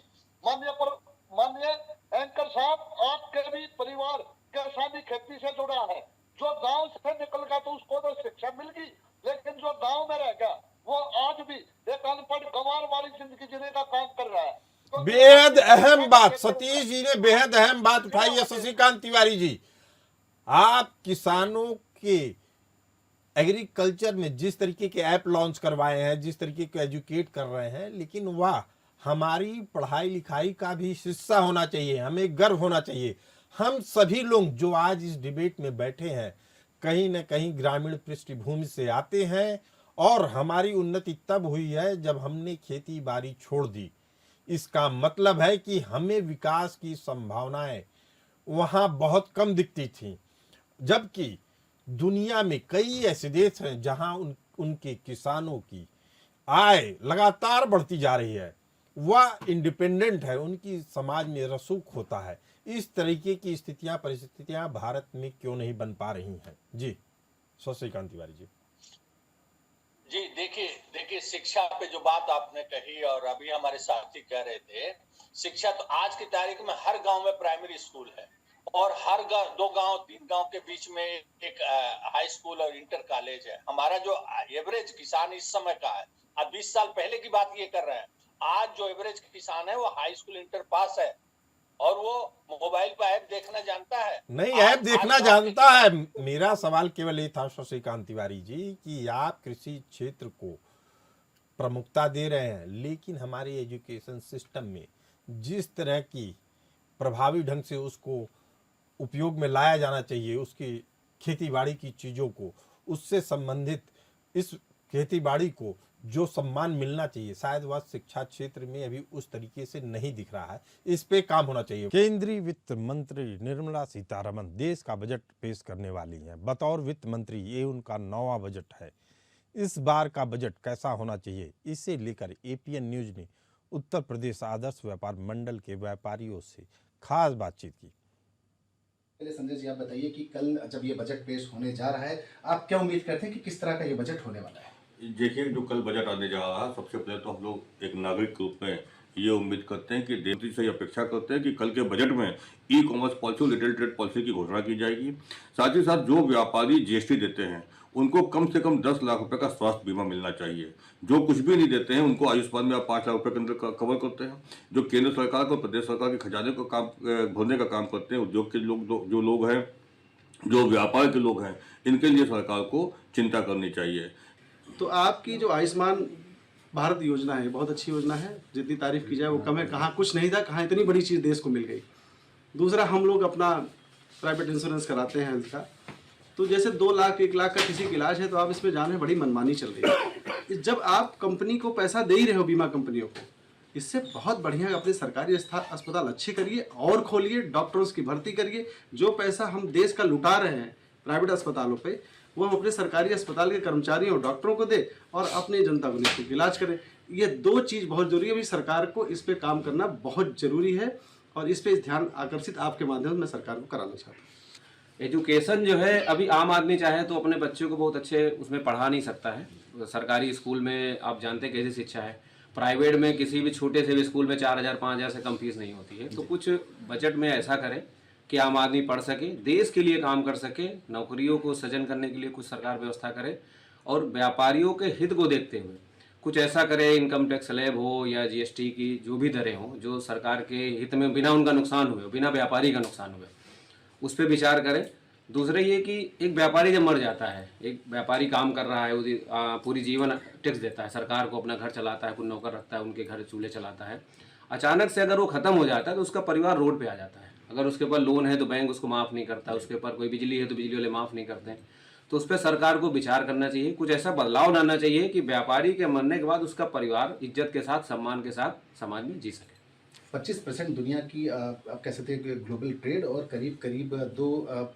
माननीय एंकर साहब, आपके भी परिवार किसानी खेती से जुड़ा है, जो गांव से निकल गया तो उसको तो शिक्षा मिल गई, लेकिन जो गांव में रह गया वो आज भी एक अनपढ़ गंवार वाली जिंदगी जीने का काम कर रहा है। तो बेहद अहम बात सतीश जी ने बेहद अहम बात उठाई है। शशिकांत तिवारी जी, आप किसानों के एग्रीकल्चर में जिस तरीके के ऐप लॉन्च करवाए हैं, जिस तरीके को एजुकेट कर रहे हैं, लेकिन वह हमारी पढ़ाई लिखाई का भी हिस्सा होना चाहिए। हमें गर्व होना चाहिए। हम सभी लोग जो आज इस डिबेट में बैठे हैं कहीं न कहीं ग्रामीण पृष्ठभूमि से आते हैं, और हमारी उन्नति तब हुई है जब हमने खेती बाड़ी छोड़ दी। इसका मतलब है कि हमें विकास की संभावनाएं वहाँ बहुत कम दिखती थी, जबकि दुनिया में कई ऐसे देश हैं जहाँ उनके किसानों की आय लगातार बढ़ती जा रही है, वह इंडिपेंडेंट है, उनकी समाज में रसूख होता है। इस तरीके की स्थितियां परिस्थितियां भारत में क्यों नहीं बन पा रही हैं? जी शशिकांत तिवारी जी। जी देखिए शिक्षा पे जो बात आपने कही और अभी हमारे साथी कह रहे थे, शिक्षा तो आज की तारीख में हर गांव में प्राइमरी स्कूल है, और हर 2-3 गांव के बीच में एक हाई स्कूल और इंटर कॉलेज है। हमारा जो एवरेज किसान इस समय का है, अब 20 साल पहले की बात ये कर रहे हैं, आज जो एवरेज किसान है वो हाई स्कूल इंटर पास है, और वो मोबाइल पर ऐप देखना जानता है। नहीं, ऐप देखना जानता है। मेरा सवाल केवल ये था शशिकांत तिवारी जी कि आप कृषि क्षेत्र को प्रमुखता दे रहे हैं, लेकिन हमारे एजुकेशन सिस्टम में जिस तरह की प्रभावी ढंग से उसको उपयोग में लाया जाना चाहिए, उसकी खेतीबाड़ी की चीज़ों को, उससे संबंधित इस खेतीबाड़ी को जो सम्मान मिलना चाहिए, शायद वह शिक्षा क्षेत्र में अभी उस तरीके से नहीं दिख रहा है। इस पे काम होना चाहिए। केंद्रीय वित्त मंत्री निर्मला सीतारमण देश का बजट पेश करने वाली हैं। बतौर वित्त मंत्री ये उनका 9वां बजट है। इस बार का बजट कैसा होना चाहिए, इसे लेकर एपीएन न्यूज ने उत्तर प्रदेश आदर्श व्यापार मंडल के व्यापारियों से खास बातचीत की। पहले संजय जी आप बताइए कि कल जब ये बजट पेश होने जा रहा है, आप क्या उम्मीद करते हैं कि किस तरह का ये बजट होने वाला है? देखिए, जो कल बजट आने जा रहा है, सबसे पहले तो हम लोग एक नागरिक के रूप में ये उम्मीद करते हैं कि देश से अपेक्षा करते हैं कि कल के बजट में ई कॉमर्स पॉलिसी और लिटिल ट्रेड पॉलिसी की घोषणा की जाएगी। साथ ही साथ जो व्यापारी जीएसटी देते हैं उनको कम से कम 10 लाख रुपए का स्वास्थ्य बीमा मिलना चाहिए। जो कुछ भी नहीं देते हैं उनको आयुष्मान में आप 5 लाख रुपए के अंदर कवर करते हैं। जो केंद्र सरकार को, प्रदेश सरकार के खजाने को काम भरने का काम करते हैं, उद्योग के लोग जो लोग हैं, जो व्यापार के लोग हैं, इनके लिए सरकार को चिंता करनी चाहिए। तो आपकी जो आयुष्मान भारत योजना है बहुत अच्छी योजना है, जितनी तारीफ की जाए वो कम है। कहाँ कुछ नहीं था, कहाँ इतनी बड़ी चीज़ देश को मिल गई। दूसरा, हम लोग अपना प्राइवेट इंश्योरेंस कराते हैं हेल्थ का, तो जैसे 2 लाख 1 लाख का किसी का इलाज है तो आप इसमें जाने बड़ी मनमानी चल रही है। जब आप कंपनी को पैसा दे ही रहे हो, बीमा कंपनियों को, इससे बहुत बढ़िया अपने सरकारी अस्पताल अच्छे करिए और खोलिए, डॉक्टरों की भर्ती करिए। जो पैसा हम देश का लुटा रहे हैं प्राइवेट अस्पतालों पे, वो हम अपने सरकारी अस्पताल के कर्मचारियों और डॉक्टरों को दे और अपनी जनता को निःशुल्क इलाज करें। ये 2 चीज़ बहुत जरूरी है। अभी सरकार को इस पे काम करना बहुत जरूरी है, और इस पे ध्यान आकर्षित आपके माध्यम से मैं सरकार को कराना चाहता हूँ। एजुकेशन जो है, अभी आम आदमी चाहे तो अपने बच्चों को बहुत अच्छे उसमें पढ़ा नहीं सकता है। सरकारी स्कूल में आप जानते हैं कैसी शिक्षा है, प्राइवेट में किसी भी छोटे से भी स्कूल में 4000 5000 से कम फीस नहीं होती है। तो कुछ बजट में ऐसा करें कि आम आदमी पढ़ सके, देश के लिए काम कर सके, नौकरियों को सृजन करने के लिए कुछ सरकार व्यवस्था करे, और व्यापारियों के हित को देखते हुए कुछ ऐसा करे, इनकम टैक्स स्लैब हो या जीएसटी की जो भी दरें हों, जो सरकार के हित में बिना उनका नुकसान हुए, बिना व्यापारी का नुकसान हुए, उस पर विचार करें। दूसरा ये कि एक व्यापारी जब मर जाता है, एक व्यापारी काम कर रहा है, पूरी जीवन टैक्स देता है सरकार को, अपना घर चलाता है, कुछ नौकर रखता है, उनके घर चूल्हे चलाता है, अचानक से अगर वो ख़त्म हो जाता है तो उसका परिवार रोड पे आ जाता है। अगर उसके ऊपर लोन है तो बैंक उसको माफ़ नहीं करता, उसके ऊपर कोई बिजली है तो बिजली वाले माफ़ नहीं करते। तो उस पर सरकार को विचार करना चाहिए, कुछ ऐसा बदलाव लाना चाहिए कि व्यापारी के मरने के बाद उसका परिवार इज्जत के साथ, सम्मान के साथ समाज में जी सके। 25% दुनिया की आप कह सकते हैं ग्लोबल ट्रेड, और करीब 2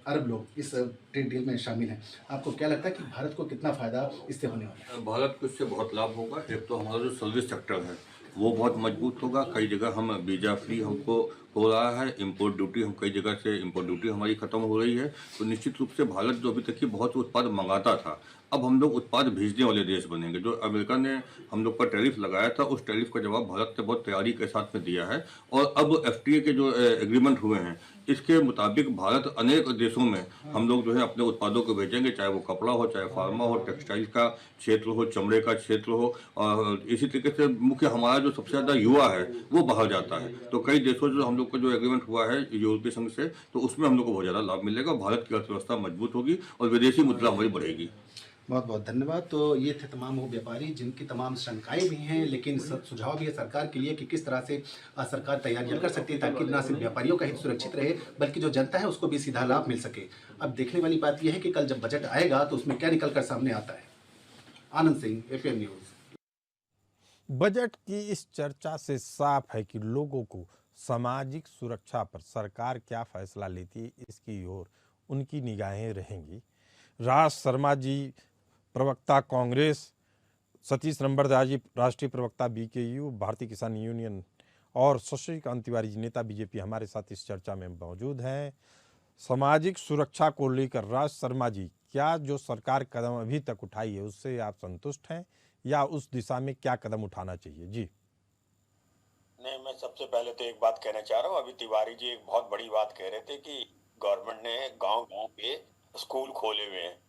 अरब लोग इस ट्रेड डील में शामिल हैं। आपको क्या लगता है कि भारत को कितना फ़ायदा इससे होने वाला है? भारत को इससे बहुत लाभ होगा। एक तो हमारा जो सर्विस सेक्टर है वो बहुत मजबूत होगा। कई जगह हम वीजा फ्री हमको हो रहा है, इंपोर्ट ड्यूटी हम कई जगह से इंपोर्ट ड्यूटी हमारी खत्म हो रही है, तो निश्चित रूप से भारत जो अभी तक की बहुत उत्पाद मंगाता था, अब हम लोग उत्पाद भेजने वाले देश बनेंगे। जो अमेरिका ने हम लोग पर टैरिफ लगाया था, उस टैरिफ का जवाब भारत ने बहुत तैयारी के साथ में दिया है। और अब FTA के जो एग्रीमेंट हुए हैं, इसके मुताबिक भारत अनेक देशों में हम लोग जो है अपने उत्पादों को भेजेंगे, चाहे वो कपड़ा हो, चाहे फार्मा हो, टेक्सटाइल का क्षेत्र हो, चमड़े का क्षेत्र हो। और इसी तरीके से मुख्य हमारा जो सबसे ज़्यादा युवा है वो बाहर जाता है, तो कई देशों से हम लोग का जो एग्रीमेंट हुआ है यूरोपीय संघ से, तो उसमें हम लोग को बहुत ज़्यादा लाभ मिलेगा। भारत की अर्थव्यवस्था मजबूत होगी और विदेशी मुद्रा हमारी बढ़ेगी। बहुत बहुत धन्यवाद। तो ये थे तमाम वो व्यापारी जिनकी तमाम शंकाएं भी हैं, लेकिन सुझाव भी है सरकार के लिए कि किस तरह से सरकार तैयारियां कर सकती है ताकि न सिर्फ व्यापारियों का हित सुरक्षित रहे बल्कि जो जनता है उसको भी सीधा लाभ मिल सके। अब देखने वाली बात यह है कि कल जब बजट आएगा तो उसमें क्या निकल कर सामने आता है। Anand Singh, APM news. Budget की इस चर्चा से साफ है कि लोगों को सामाजिक सुरक्षा पर सरकार क्या फैसला लेती है इसकी ओर उनकी निगाहें रहेंगी। राज शर्मा जी प्रवक्ता कांग्रेस, सतीश नंबरदार जी राष्ट्रीय प्रवक्ता BKU भारतीय किसान यूनियन और शशिकांत तिवारी जी नेता BJP हमारे साथ इस चर्चा में मौजूद हैं। सामाजिक सुरक्षा को लेकर राज शर्मा जी, क्या जो सरकार कदम अभी तक उठाई है उससे आप संतुष्ट हैं या उस दिशा में क्या कदम उठाना चाहिए? जी नहीं, मैं सबसे पहले तो एक बात कहना चाह रहा हूँ। अभी तिवारी जी एक बहुत बड़ी बात कह रहे थे कि गवर्नमेंट ने गांव-गांव पे स्कूल खोले हुए हैं।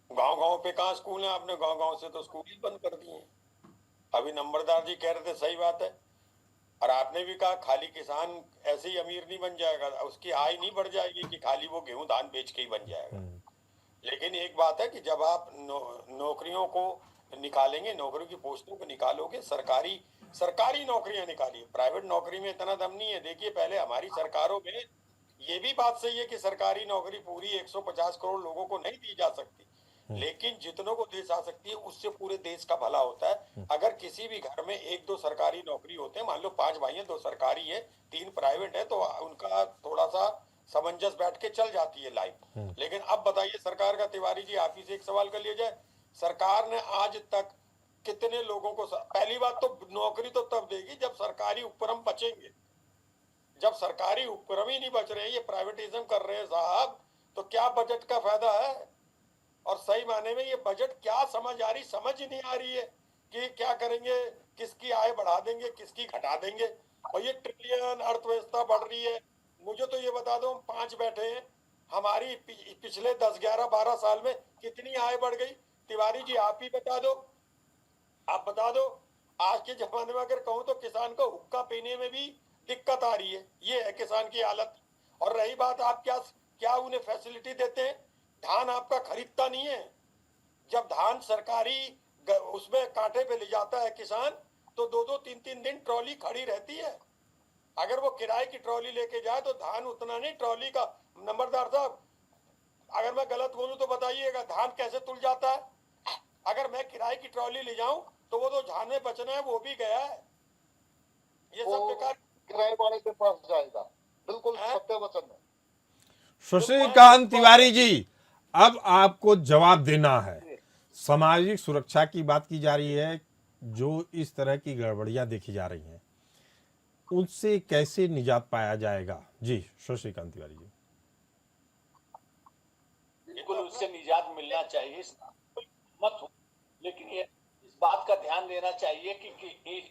गांव-गांव पे कहाँ स्कूल है? आपने गांव-गांव से तो स्कूल ही बंद कर दिए हैं। अभी नंबरदार जी कह रहे थे, सही बात है। और आपने भी कहा खाली किसान ऐसे ही अमीर नहीं बन जाएगा, उसकी आय नहीं बढ़ जाएगी कि खाली वो गेहूं धान बेच के ही बन जाएगा। लेकिन एक बात है कि जब आप नौकरियों को निकालेंगे, नौकरियों की पोस्टों को निकालोगे, सरकारी नौकरियां निकालिए, प्राइवेट नौकरी में इतना दम नहीं है। देखिए, पहले हमारी सरकारों में ये भी बात सही है कि सरकारी नौकरी पूरी 150 करोड़ लोगों को नहीं दी जा सकती, लेकिन जितनों को दी जा सकती है उससे पूरे देश का भला होता है। अगर किसी भी घर में 1-2 सरकारी नौकरी होते हैं, मान लो 5 भाई हैं, 2 सरकारी है, 3 प्राइवेट है, तो उनका थोड़ा सा समंजस बैठ के चल जाती है लाइफ। लेकिन अब बताइए सरकार का, तिवारी जी आप ही से एक सवाल कर लिया जाए, सरकार ने आज तक कितने लोगों को, पहली बात तो नौकरी तो तब देगी जब सरकारी उपक्रम बचेंगे। जब सरकारी उपक्रम ही नहीं बच रहे, ये प्राइवेटिज्म कर रहे हैं साहब, तो क्या बजट का फायदा है? और सही माने में ये बजट क्या समझ आ रही, समझ ही नहीं आ रही है कि क्या करेंगे, किसकी आय बढ़ा देंगे, किसकी घटा देंगे। और ये ट्रिलियन अर्थव्यवस्था बढ़ रही है। मुझे तो ये बता दो, हम 5 बैठे हैं, हमारी पिछले 10, 11, 12 साल में कितनी आय बढ़ गई? तिवारी जी आप ही बता दो, आप बता दो। आज के जमाने में अगर कहूं तो किसान को हुक्का पीने में भी दिक्कत आ रही है, ये है किसान की हालत। और रही बात, आप क्या उन्हें फैसिलिटी देते हैं? धान आपका खरीदता नहीं है। जब धान सरकारी उसमें कांटे पे ले जाता है किसान, तो 2-2, 3-3 दिन ट्रॉली खड़ी रहती है। अगर वो किराए की ट्रॉली लेके जाए तो धान उतना नहीं, ट्रॉली का। नंबरदार साहब, अगर मैं गलत बोलूं तो बताइएगा, धान कैसे तुल जाता है? अगर मैं किराए की ट्रॉली ले जाऊं तो वो तो धान में बचना है वो भी गया है। ये सब बेकार किराए वाले के पास जाएगा, बिल्कुल सत्य वचन है। शशिकांत तिवारी जी, अब आपको जवाब देना है। सामाजिक सुरक्षा की बात की जा रही है, जो इस तरह की गड़बड़ियां देखी जा रही हैं उनसे कैसे निजात पाया जाएगा? जी शशिकांत तिवारी जी। बिल्कुल उससे निजात मिलना चाहिए, मत हो। लेकिन ये इस बात का ध्यान देना चाहिए कि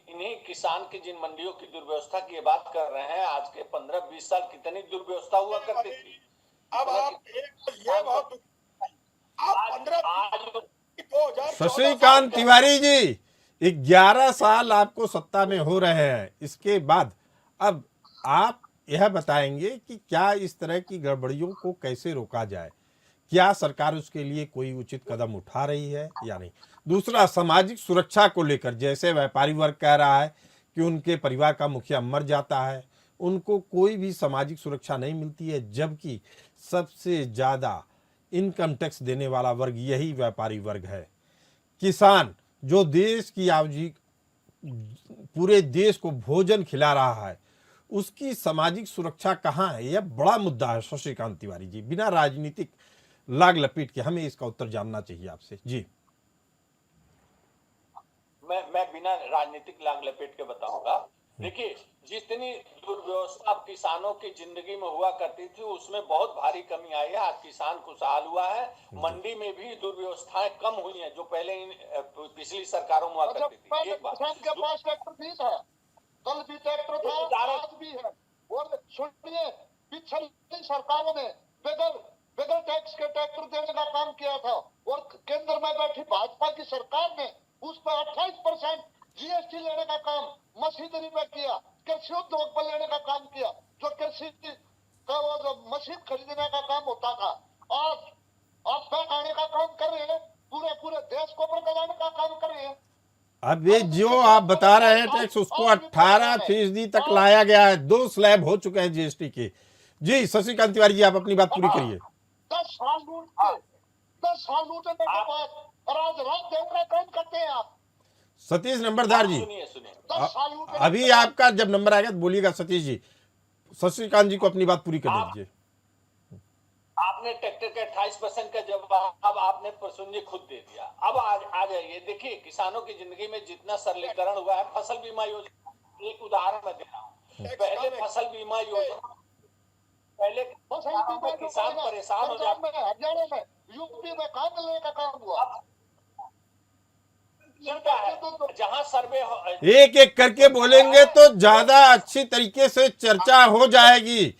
इन्हीं किसान की जिन मंडियों की दुर्व्यवस्था की बात कर रहे हैं, आज के 15-20 साल कितनी दुर्व्यवस्था हुआ करती थी। अब आप ये बहुत शशिकांत तिवारी जी, 11 साल आपको सत्ता में हो रहे हैं, इसके बाद अब आप यह बताएंगे कि क्या इस तरह की गड़बड़ियों को कैसे रोका जाए? क्या सरकार उसके लिए कोई उचित कदम उठा रही है या नहीं? दूसरा, सामाजिक सुरक्षा को लेकर, जैसे व्यापारी वर्ग कह रहा है कि उनके परिवार का मुखिया मर जाता है, उनको कोई भी सामाजिक सुरक्षा नहीं मिलती है, जबकि सबसे ज़्यादा इनकम टैक्स देने वाला वर्ग यही व्यापारी वर्ग है। किसान जो देश की पूरे देश को भोजन खिला रहा है, उसकी सामाजिक सुरक्षा कहाँ है? यह बड़ा मुद्दा है। शशिकांत तिवारी जी, बिना राजनीतिक लाग लपेट के हमें इसका उत्तर जानना चाहिए आपसे। जी मैं बिना राजनीतिक लाग लपेट के बताऊंगा। देखिए, जितनी दुर्व्यवस्था अब किसानों की जिंदगी में हुआ करती थी उसमें बहुत भारी कमी आई है। आज किसान खुशहाल हुआ है। मंडी में भी दुर्व्यवस्थाएं कम हुई हैं जो पहले पिछली सरकारों में हुआ अच्छा, करती थी। पहले एक बात किसान के पास ट्रैक्टर भी था, कल भी ट्रैक्टर था, आज भी है। और सुनिए, पिछली सरकारों ने बगैर बगैर टैक्स के ट्रैक्टर देने का काम किया था, और केंद्र में बैठी भाजपा की सरकार ने उस पर 28% जीएसटी लेने का काम मशीनरी में किया, कृषि उद्योग पर लेने का काम किया, जो कृषि का वो जो मशीन खरीदने का काम होता था, आज आप बैठाने का काम कर रहे हैं, पूरे पूरे देश को बरकरार का काम कर रहे हैं। अब ये जो आप बता रहे हैं टैक्स, उसको 18% तक लाया गया है। 2 स्लैब हो चुके हैं जीएसटी के। जी शशिकांत तिवारी जी, आप अपनी बात पूरी करिए। 10 साल लूट के, 10 साल लूटने के बाद और आज रात दिन का काम करते हैं आप। सतीश नंबरदार जी, सुनिए सुनिए, 10 साल लूटने अभी आपका जब नंबर आएगा तो बोलिएगा सतीश जी। शशिकांत जी को अपनी बात पूरी कर दीजिए। आपने ट्रैक्टर के 28% का जवाब आपने प्रसून जी खुद दे दिया। अब आ जाइए, देखिए किसानों की जिंदगी में जितना सरलीकरण हुआ है, फसल बीमा योजना एक उदाहरण मैं दे रहा हूँ। पहले फसल बीमा योजना, पहले किसान परेशान हो जाते, हरियाणा में, यूपी में काम लेने का काम हुआ। जहाँ सर्वे एक एक करके बोलेंगे तो ज्यादा अच्छी तरीके से चर्चा हो जाएगी।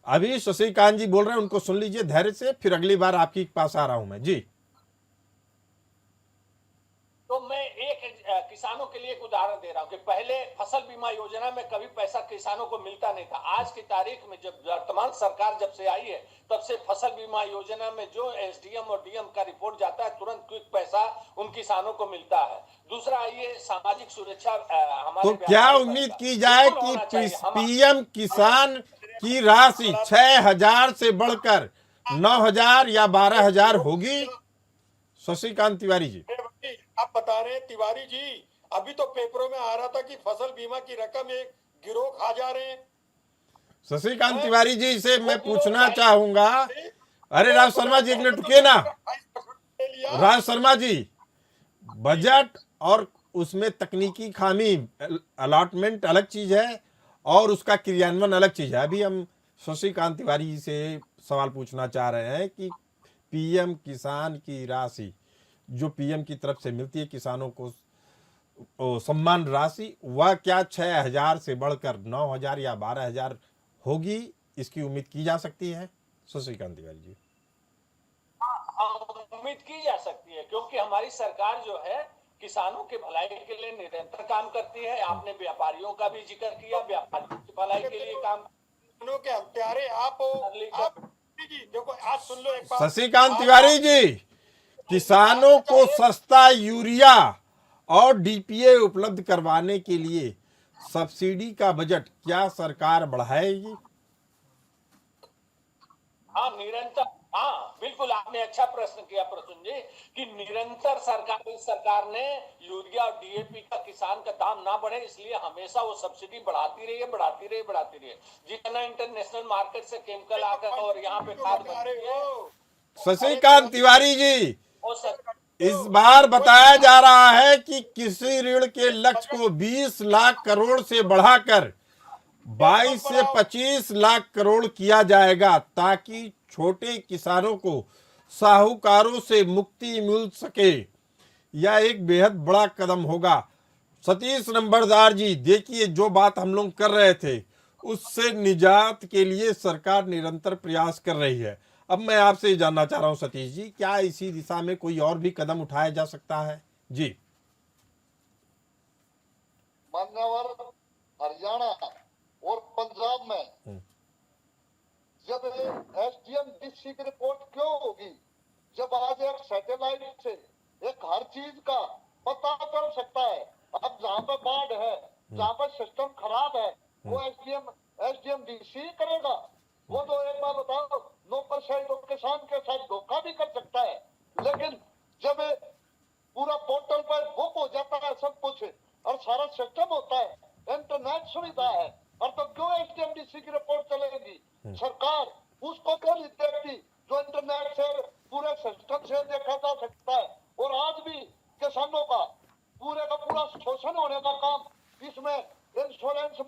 अभी शशिकांत जी बोल रहे हैं, उनको सुन लीजिए धैर्य से, फिर अगली बार आपके पास आ रहा हूं मैं। जी तो मैं एक किसानों के लिए एक उदाहरण दे रहा हूँ कि पहले फसल बीमा योजना में कभी पैसा किसानों को मिलता नहीं था। आज की तारीख में जब वर्तमान सरकार जब से आई है, तब से फसल बीमा योजना में जो एसडीएम और डीएम का रिपोर्ट जाता है, तुरंत क्विक पैसा उन किसानों को मिलता है। दूसरा, ये सामाजिक सुरक्षा हमारे तो क्या उम्मीद की जाए कि पीएम किसान की राशि 6,000 से बढ़कर 9,000 या 12,000 होगी? शशिकांत तिवारी जी, आप बता रहे हैं तिवारी जी, अभी तो पेपरों में आ रहा था कि फसल बीमा की रकम एक गिरोह खा जा रहे हैं। शशिकांत तिवारी जी से मैं पूछना चाहूंगा। अरे राज शर्मा जी, एक मिनट रुकिए ना। राज शर्मा जी, बजट और उसमें तकनीकी खामी, अलॉटमेंट अलग चीज है और उसका क्रियान्वयन अलग चीज है। अभी हम शशिकांत तिवारी जी से सवाल पूछना चाह रहे हैं कि पीएम किसान की राशि जो पीएम की तरफ से मिलती है किसानों को, सम्मान राशि, वह क्या 6,000 से बढ़कर 9,000 या 12,000 होगी? इसकी उम्मीद की जा सकती है शशिकांत तिवारी जी? उम्मीद की जा सकती है, क्योंकि हमारी सरकार जो है किसानों के भलाई के लिए निरंतर काम करती है। आपने व्यापारियों का भी जिक्र किया, व्यापारियों की भलाई के लिए काम के हत्यारे आप जी। देखो आज सुन लो एक बात, शशिकांत तिवारी जी, किसानों को सस्ता यूरिया और डीपीए उपलब्ध करवाने के लिए सब्सिडी का बजट क्या सरकार बढ़ाएगी? हाँ, निरंतर, हाँ बिल्कुल, आपने अच्छा प्रश्न किया प्रसून जी कि निरंतर सरकार ने यूरिया और डीएपी का किसान का दाम ना बढ़े, इसलिए हमेशा वो सब्सिडी बढ़ाती रही है। जितना इंटरनेशनल मार्केट से केमिकल आकर और यहाँ पे खाद बनती है। शशिकांत तिवारी जी, इस बार बताया जा रहा है कि कृषि ऋण के लक्ष्य को 20 लाख करोड़ से बढ़ाकर 22 से 25 लाख करोड़ किया जाएगा, ताकि छोटे किसानों को साहूकारों से मुक्ति मिल सके। यह एक बेहद बड़ा कदम होगा। सतीश नंबरदार जी, देखिए जो बात हम लोग कर रहे थे उससे निजात के लिए सरकार निरंतर प्रयास कर रही है। अब मैं आपसे जानना चाह रहा हूं सतीश जी, क्या इसी दिशा में कोई और भी कदम उठाया जा सकता है? जी मान्यवर, हरियाणा और पंजाब में जब एसडीएम डीसी की रिपोर्ट क्यों होगी, जब आज एक सैटेलाइट से एक हर चीज का पता चल सकता है। अब जहाँ पे बाढ़ है, जहाँ पे सिस्टम खराब है, वो एसडीएम डीसी करेगा। वो तो एक बार बताओ, 9% तो किसान के साथ धोखा भी कर सकता है, लेकिन जब पूरा पोर्टल पर बुक हो जाता है सब कुछ और सारा सिस्टम होता है, इंटरनेट सुविधा है, और तो क्यों एसडीएमडीसी की रिपोर्ट चलेगी? सरकार उसको क्यों नहीं देखती जो इंटरनेट से पूरे सिस्टम से देखा जा सकता है? और आज भी किसानों का पूरे का पूरा शोषण होने का काम इसमें इंश्योरेंस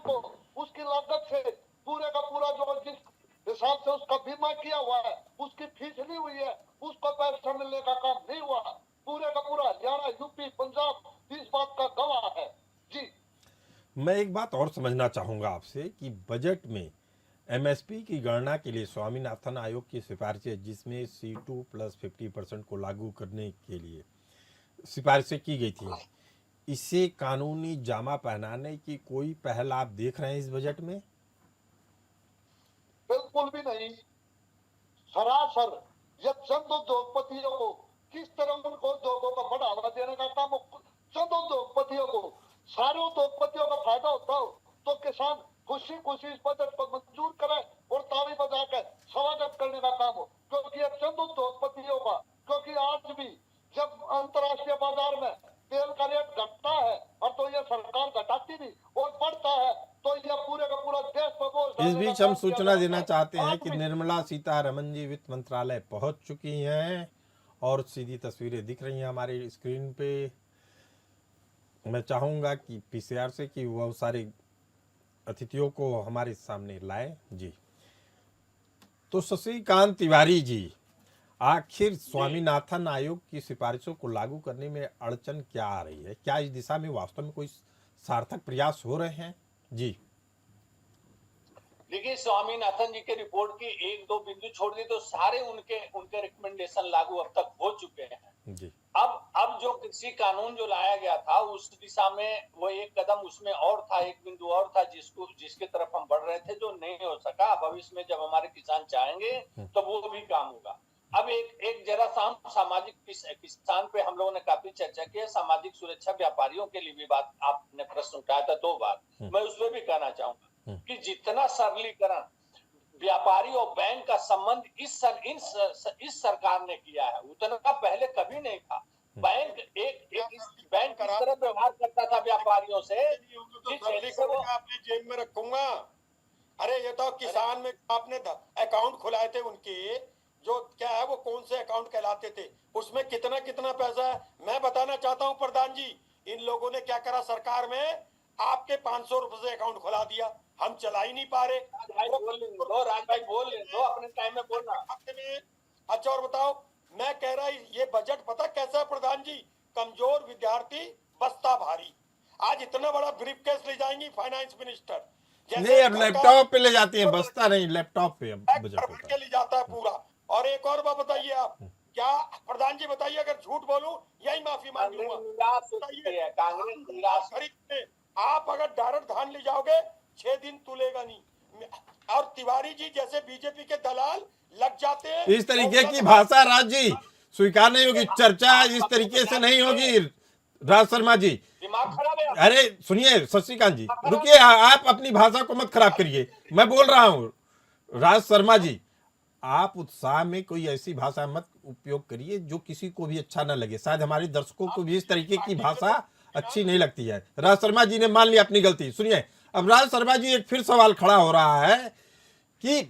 को उसकी लागत से पूरे का पूरा जो जिस हिसाब से उसका बीमा किया हुआ है उसकी फीस नहीं हुई है, उसको पैसा मिलने का काम नहीं हुआ। पूरे का पूरा हरियाणा, यूपी, पंजाब इस बात का गवाह है जी। मैं एक बात और समझना चाहूंगा आपसे कि बजट में एमएसपी की गणना के लिए स्वामीनाथन आयोग की सिफारिशें, जिसमें C2 + 50% को लागू करने के लिए सिफारिशें की गई थी, इसे कानूनी जामा पहनाने की कोई पहल आप देख रहे हैं इस बजट में? बिल्कुल भी नहीं। सरासर ये चंद उद्योगपतियों को किस तरह उनको उद्योगों को बढ़ावा देने का काम चंद उद्योगपतियों को, सारे उद्योगपतियों का फायदा होता हो तो किसान खुशी खुशी इस बजट को मंजूर करे और ताली बजा कर स्वागत करने का काम हो, क्योंकि ये चंद उद्योगपतियों का, क्योंकि आज भी जब अंतर्राष्ट्रीय बाजार में तेल का रेट घटता है और तो ये सरकार घटाती नहीं और बढ़ता है तो ये पूरे का पूरा देश पर बोझ। इस बीच हम सूचना देना चाहते हैं कि निर्मला सीतारमण जी वित्त मंत्रालय पहुंच चुकी हैं और सीधी तस्वीरें दिख रही हैं हमारी स्क्रीन पे। मैं चाहूंगा कि पीसीआर से कि वह सारे अतिथियों को हमारे सामने लाए। जी, तो शशिकांत तिवारी जी, आखिर स्वामीनाथन आयोग की सिफारिशों को लागू करने में अड़चन क्या आ रही है? क्या इस दिशा में वास्तव में कोई सार्थक प्रयास हो रहे हैं? जी देखिए, स्वामीनाथन जी के रिपोर्ट की एक दो बिंदु छोड़ दी तो सारे उनके रिकमेंडेशन लागू अब तक हो चुके हैं जी। अब जो कृषि कानून जो लाया गया था उस दिशा में वो एक कदम उसमें और था, एक बिंदु और था जिसके तरफ हम बढ़ रहे थे, जो नहीं हो सका। भविष्य में जब हमारे किसान चाहेंगे तो वो भी काम होगा। अब एक जरा सा हम सामाजिक किसान पे हम लोगों ने काफी चर्चा की है। सामाजिक सुरक्षा व्यापारियों के लिए भी बात आपने प्रश्न उठाया था 2 बार, मैं उसमें भी कहना चाहूंगा कि जितना सरलीकरण व्यापारी और बैंक का संबंध इस सरकार ने किया है उतना पहले कभी नहीं था। बैंक बैंक किस तरह व्यवहार करता था व्यापारियों से, वो अपने जेब में रखूंगा। अरे ये तो किसान में आपने अकाउंट खुलाए थे उनके, जो क्या है वो कौन से अकाउंट कहलाते थे, उसमें कितना कितना पैसा है मैं बताना चाहता हूँ प्रधान जी। इन लोगों ने क्या करा, सरकार में आपके 500 रुपए से अकाउंट खुला दिया, हम चला ही नहीं पा रहे। राज भाई बोल दो, अपने टाइम में बोलना। अच्छा और बताओ, मैं कह रहा ये बजट पता कैसा है प्रधान जी, कमजोर विद्यार्थी बस्ता भारी। आज इतना बड़ा ब्रीफकेस ले जाएंगी फाइनेंस मिनिस्टर, नहीं अब लैपटॉप पे ले जाती है, बस्ता नहीं लैपटॉप पे बजट के ले जाता है पूरा। और एक और बात बताइए आप, क्या प्रधान जी बताइए, अगर झूठ बोलूं यही माफी मांग लूंगा। आप अगर डायरेक्ट धान ले जाओगे 6 दिन तुलेगा नहीं। और तिवारी जी जैसे बीजेपी के दलाल लग जाते हैं। इस तरीके की भाषा राज जी स्वीकार नहीं होगी, चर्चा इस तरीके से नहीं होगी। राज शर्मा जी, दिमाग खराब है। अरे सुनिए शशिकांत जी, रुकिए, आप अपनी भाषा को मत खराब करिए, मैं बोल रहा हूँ। राज शर्मा जी, आप उत्साह में कोई ऐसी भाषा मत उपयोग करिए जो किसी को भी अच्छा न लगे। शायद हमारे दर्शकों को भी इस तरीके की भाषा अच्छी नहीं लगती है। राज शर्मा जी ने मान लिया अपनी गलती। सुनिए, अब राज शर्मा जी एक फिर सवाल खड़ा हो रहा है कि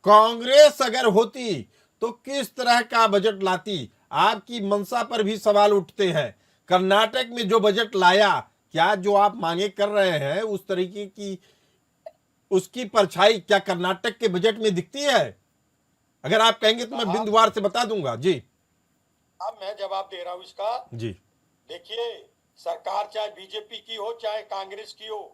कांग्रेस अगर होती तो किस तरह का बजट लाती। आपकी मंशा पर भी सवाल उठते हैं। कर्नाटक में जो बजट लाया, क्या जो आप मांगे कर रहे हैं उस तरीके की उसकी परछाई क्या कर्नाटक के बजट में दिखती है? अगर आप कहेंगे तो मैं बिंदुवार से बता दूंगा। जी अब मैं जवाब दे रहा हूँ इसका। जी देखिए, सरकार चाहे बीजेपी की हो चाहे कांग्रेस की हो,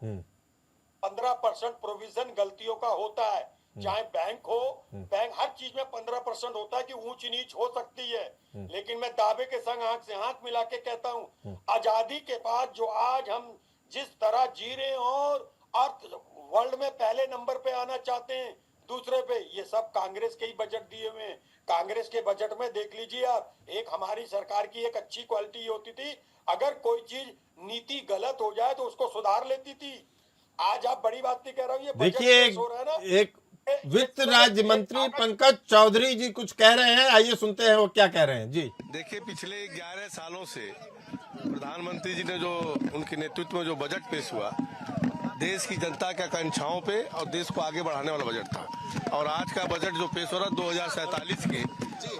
15% प्रोविजन गलतियों का होता है। चाहे बैंक हो, बैंक हर चीज में 15% होता है कि ऊंच नीच हो सकती है। लेकिन मैं दावे के संग आंख से आंख मिला के कहता हूँ, आजादी के बाद जो आज हम जिस तरह जी रहे हैं और अर्थ वर्ल्ड में पहले नंबर पे आना चाहते हैं, दूसरे पे, ये सब कांग्रेस के ही बजट दिए हुए हैं। कांग्रेस के बजट में देख लीजिए आप, एक हमारी सरकार की एक अच्छी क्वालिटी होती थी, अगर कोई चीज नीति गलत हो जाए तो उसको सुधार लेती थी। आज आप बड़ी बात नहीं कह रहे हो, ये देखिए एक वित्त राज्य मंत्री पंकज चौधरी जी कुछ कह रहे हैं, आइए सुनते हैं वो क्या कह रहे हैं। जी देखिए, पिछले 11 सालों से प्रधानमंत्री जी ने जो उनके नेतृत्व में जो बजट पेश हुआ, देश की जनता के आकांक्षाओं पे और देश को आगे बढ़ाने वाला बजट था। और आज का बजट जो पेश हो रहा है 2047 के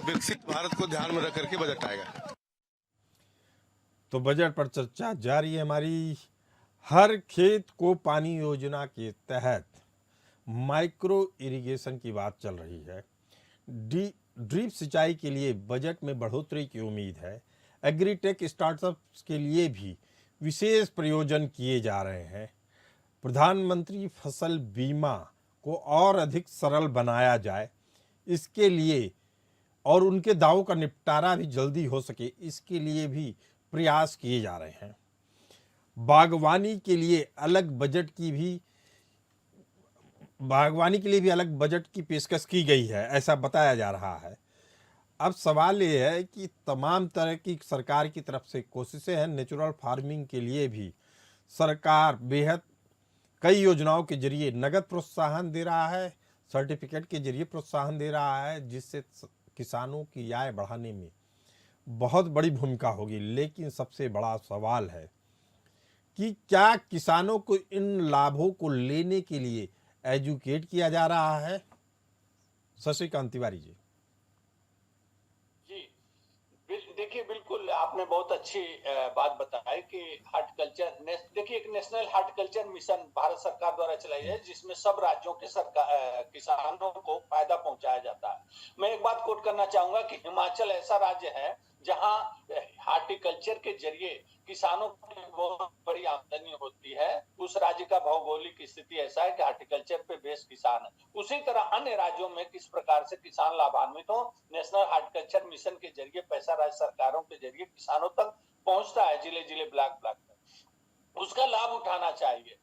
विकसित भारत को ध्यान में रख करके बजट आएगा। तो बजट पर चर्चा जारी है हमारी। हर खेत को पानी योजना के तहत माइक्रो इरिगेशन की बात चल रही है। ड्रिप सिंचाई के लिए बजट में बढ़ोतरी की उम्मीद है। एग्रीटेक स्टार्टअप्स के लिए भी विशेष प्रयोजन किए जा रहे हैं। प्रधानमंत्री फसल बीमा को और अधिक सरल बनाया जाए, इसके लिए और उनके दावों का निपटारा भी जल्दी हो सके, इसके लिए भी प्रयास किए जा रहे हैं। बागवानी के लिए अलग बजट की पेशकश की गई है, ऐसा बताया जा रहा है। अब सवाल ये है कि तमाम तरह की सरकार की तरफ से कोशिशें हैं। नेचुरल फार्मिंग के लिए भी सरकार बेहद कई योजनाओं के जरिए नगद प्रोत्साहन दे रहा है, सर्टिफिकेट के जरिए प्रोत्साहन दे रहा है, जिससे किसानों की आय बढ़ाने में बहुत बड़ी भूमिका होगी। लेकिन सबसे बड़ा सवाल है कि क्या किसानों को इन लाभों को लेने के लिए एजुकेट किया जा रहा है? शशिकांत तिवारी जी। देखिए, बिल्कुल आपने बहुत अच्छी बात बताई कि हार्टिकल्चर देखिए, एक नेशनल हार्टिकल्चर मिशन भारत सरकार द्वारा चलाई है, जिसमें सब राज्यों के किसानों को फायदा पहुंचाया जाता है। मैं एक बात कोट करना चाहूंगा कि हिमाचल ऐसा राज्य है जहां हार्टिकल्चर के जरिए किसानों की बहुत बड़ी आमदनी होती है। उस राज्य का भौगोलिक स्थिति ऐसा है कि हार्टिकल्चर पे बेस्ड किसान है। उसी तरह अन्य राज्यों में किस प्रकार से किसान लाभान्वित हो, नेशनल हार्टिकल्चर मिशन के जरिए पैसा राज्य सरकारों के जरिए किसानों तक पहुंचता है, जिले जिले ब्लॉक ब्लॉक में। उसका लाभ उठाना चाहिए।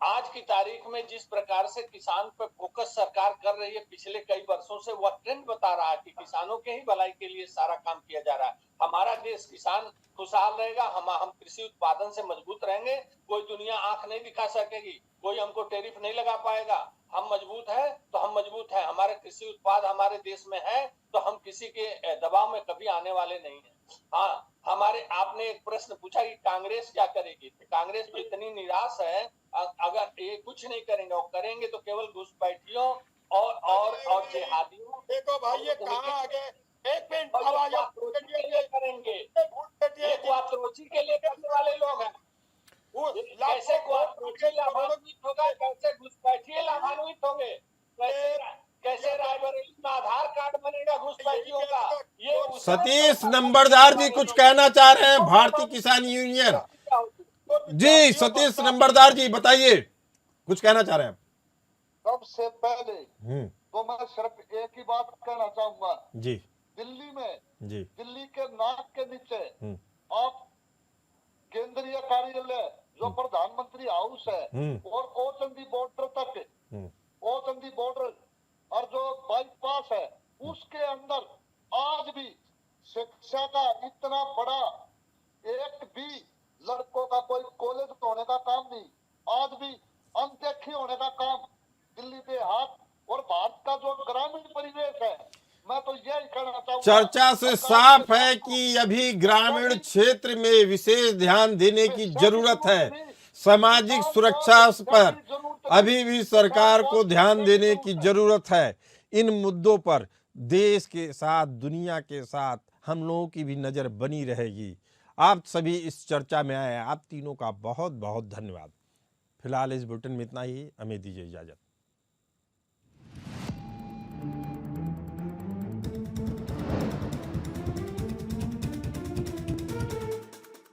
आज की तारीख में जिस प्रकार से किसान पर फोकस सरकार कर रही है पिछले कई वर्षों से, वह ट्रेंड बता रहा है कि किसानों के ही भलाई के लिए सारा काम किया जा रहा है। हमारा देश किसान खुशहाल रहेगा, हम कृषि उत्पादन से मजबूत रहेंगे। कोई दुनिया आंख नहीं दिखा सकेगी, कोई हमको टैरिफ नहीं लगा पाएगा। हम मजबूत है तो हम मजबूत है, हमारे कृषि उत्पाद हमारे देश में है तो हम किसी के दबाव में कभी आने वाले नहीं है। हाँ, आपने एक प्रश्न पूछा कि कांग्रेस क्या करेगी। कांग्रेस तो इतनी निराश है, अगर ये कुछ नहीं करेंगे और करेंगे तो केवल घुसपैठियों और जिहादियों। देखो भाई, ये कहाँ आगे एक मिनट करेंगे, क्वात्रोची के लिए करने वाले लोग हैं। कैसे क्वात्रोची लाभान्वित होगा, कैसे घुसपैठिए लाभान्वित होंगे, कैसे रायबरेली में आधार कार्ड बनेगा घुसपैठियों का। ये सतीश नंबरदार जी कुछ कहना चाह रहे हैं, भारतीय किसान यूनियन जी। सतीश नंबरदार जी बताइए, कुछ कहना चाह रहे हैं। सबसे पहले तो मैं सिर्फ एक ही बात कहना चाहूंगा जी। दिल्ली में जी, दिल्ली के नाक के नीचे आप केंद्रीय कार्यालय जो प्रधानमंत्री हाउस है और ओचंदी बॉर्डर तक, ओचंदी बॉर्डर और जो बाईपास है उसके अंदर आज भी शिक्षा का इतना बड़ा एक भी लड़कों का कोई कॉलेज होने का काम नहीं, आज भी अनदेखी होने का काम दिल्ली देहात और भारत का जो ग्रामीण परिवेश है। मैं तो यही कहना चाहूंगा, चर्चा से साफ है कि अभी ग्रामीण क्षेत्र में विशेष ध्यान देने की जरूरत है। सामाजिक सुरक्षा पर अभी भी सरकार को ध्यान देने की जरूरत है। इन मुद्दों पर देश के साथ, दुनिया के साथ हम लोगों की भी नजर बनी रहेगी। आप सभी इस चर्चा में आए, आप तीनों का बहुत बहुत धन्यवाद। फिलहाल इस बुलेटिन में इतना ही, हमें दीजिए इजाजत।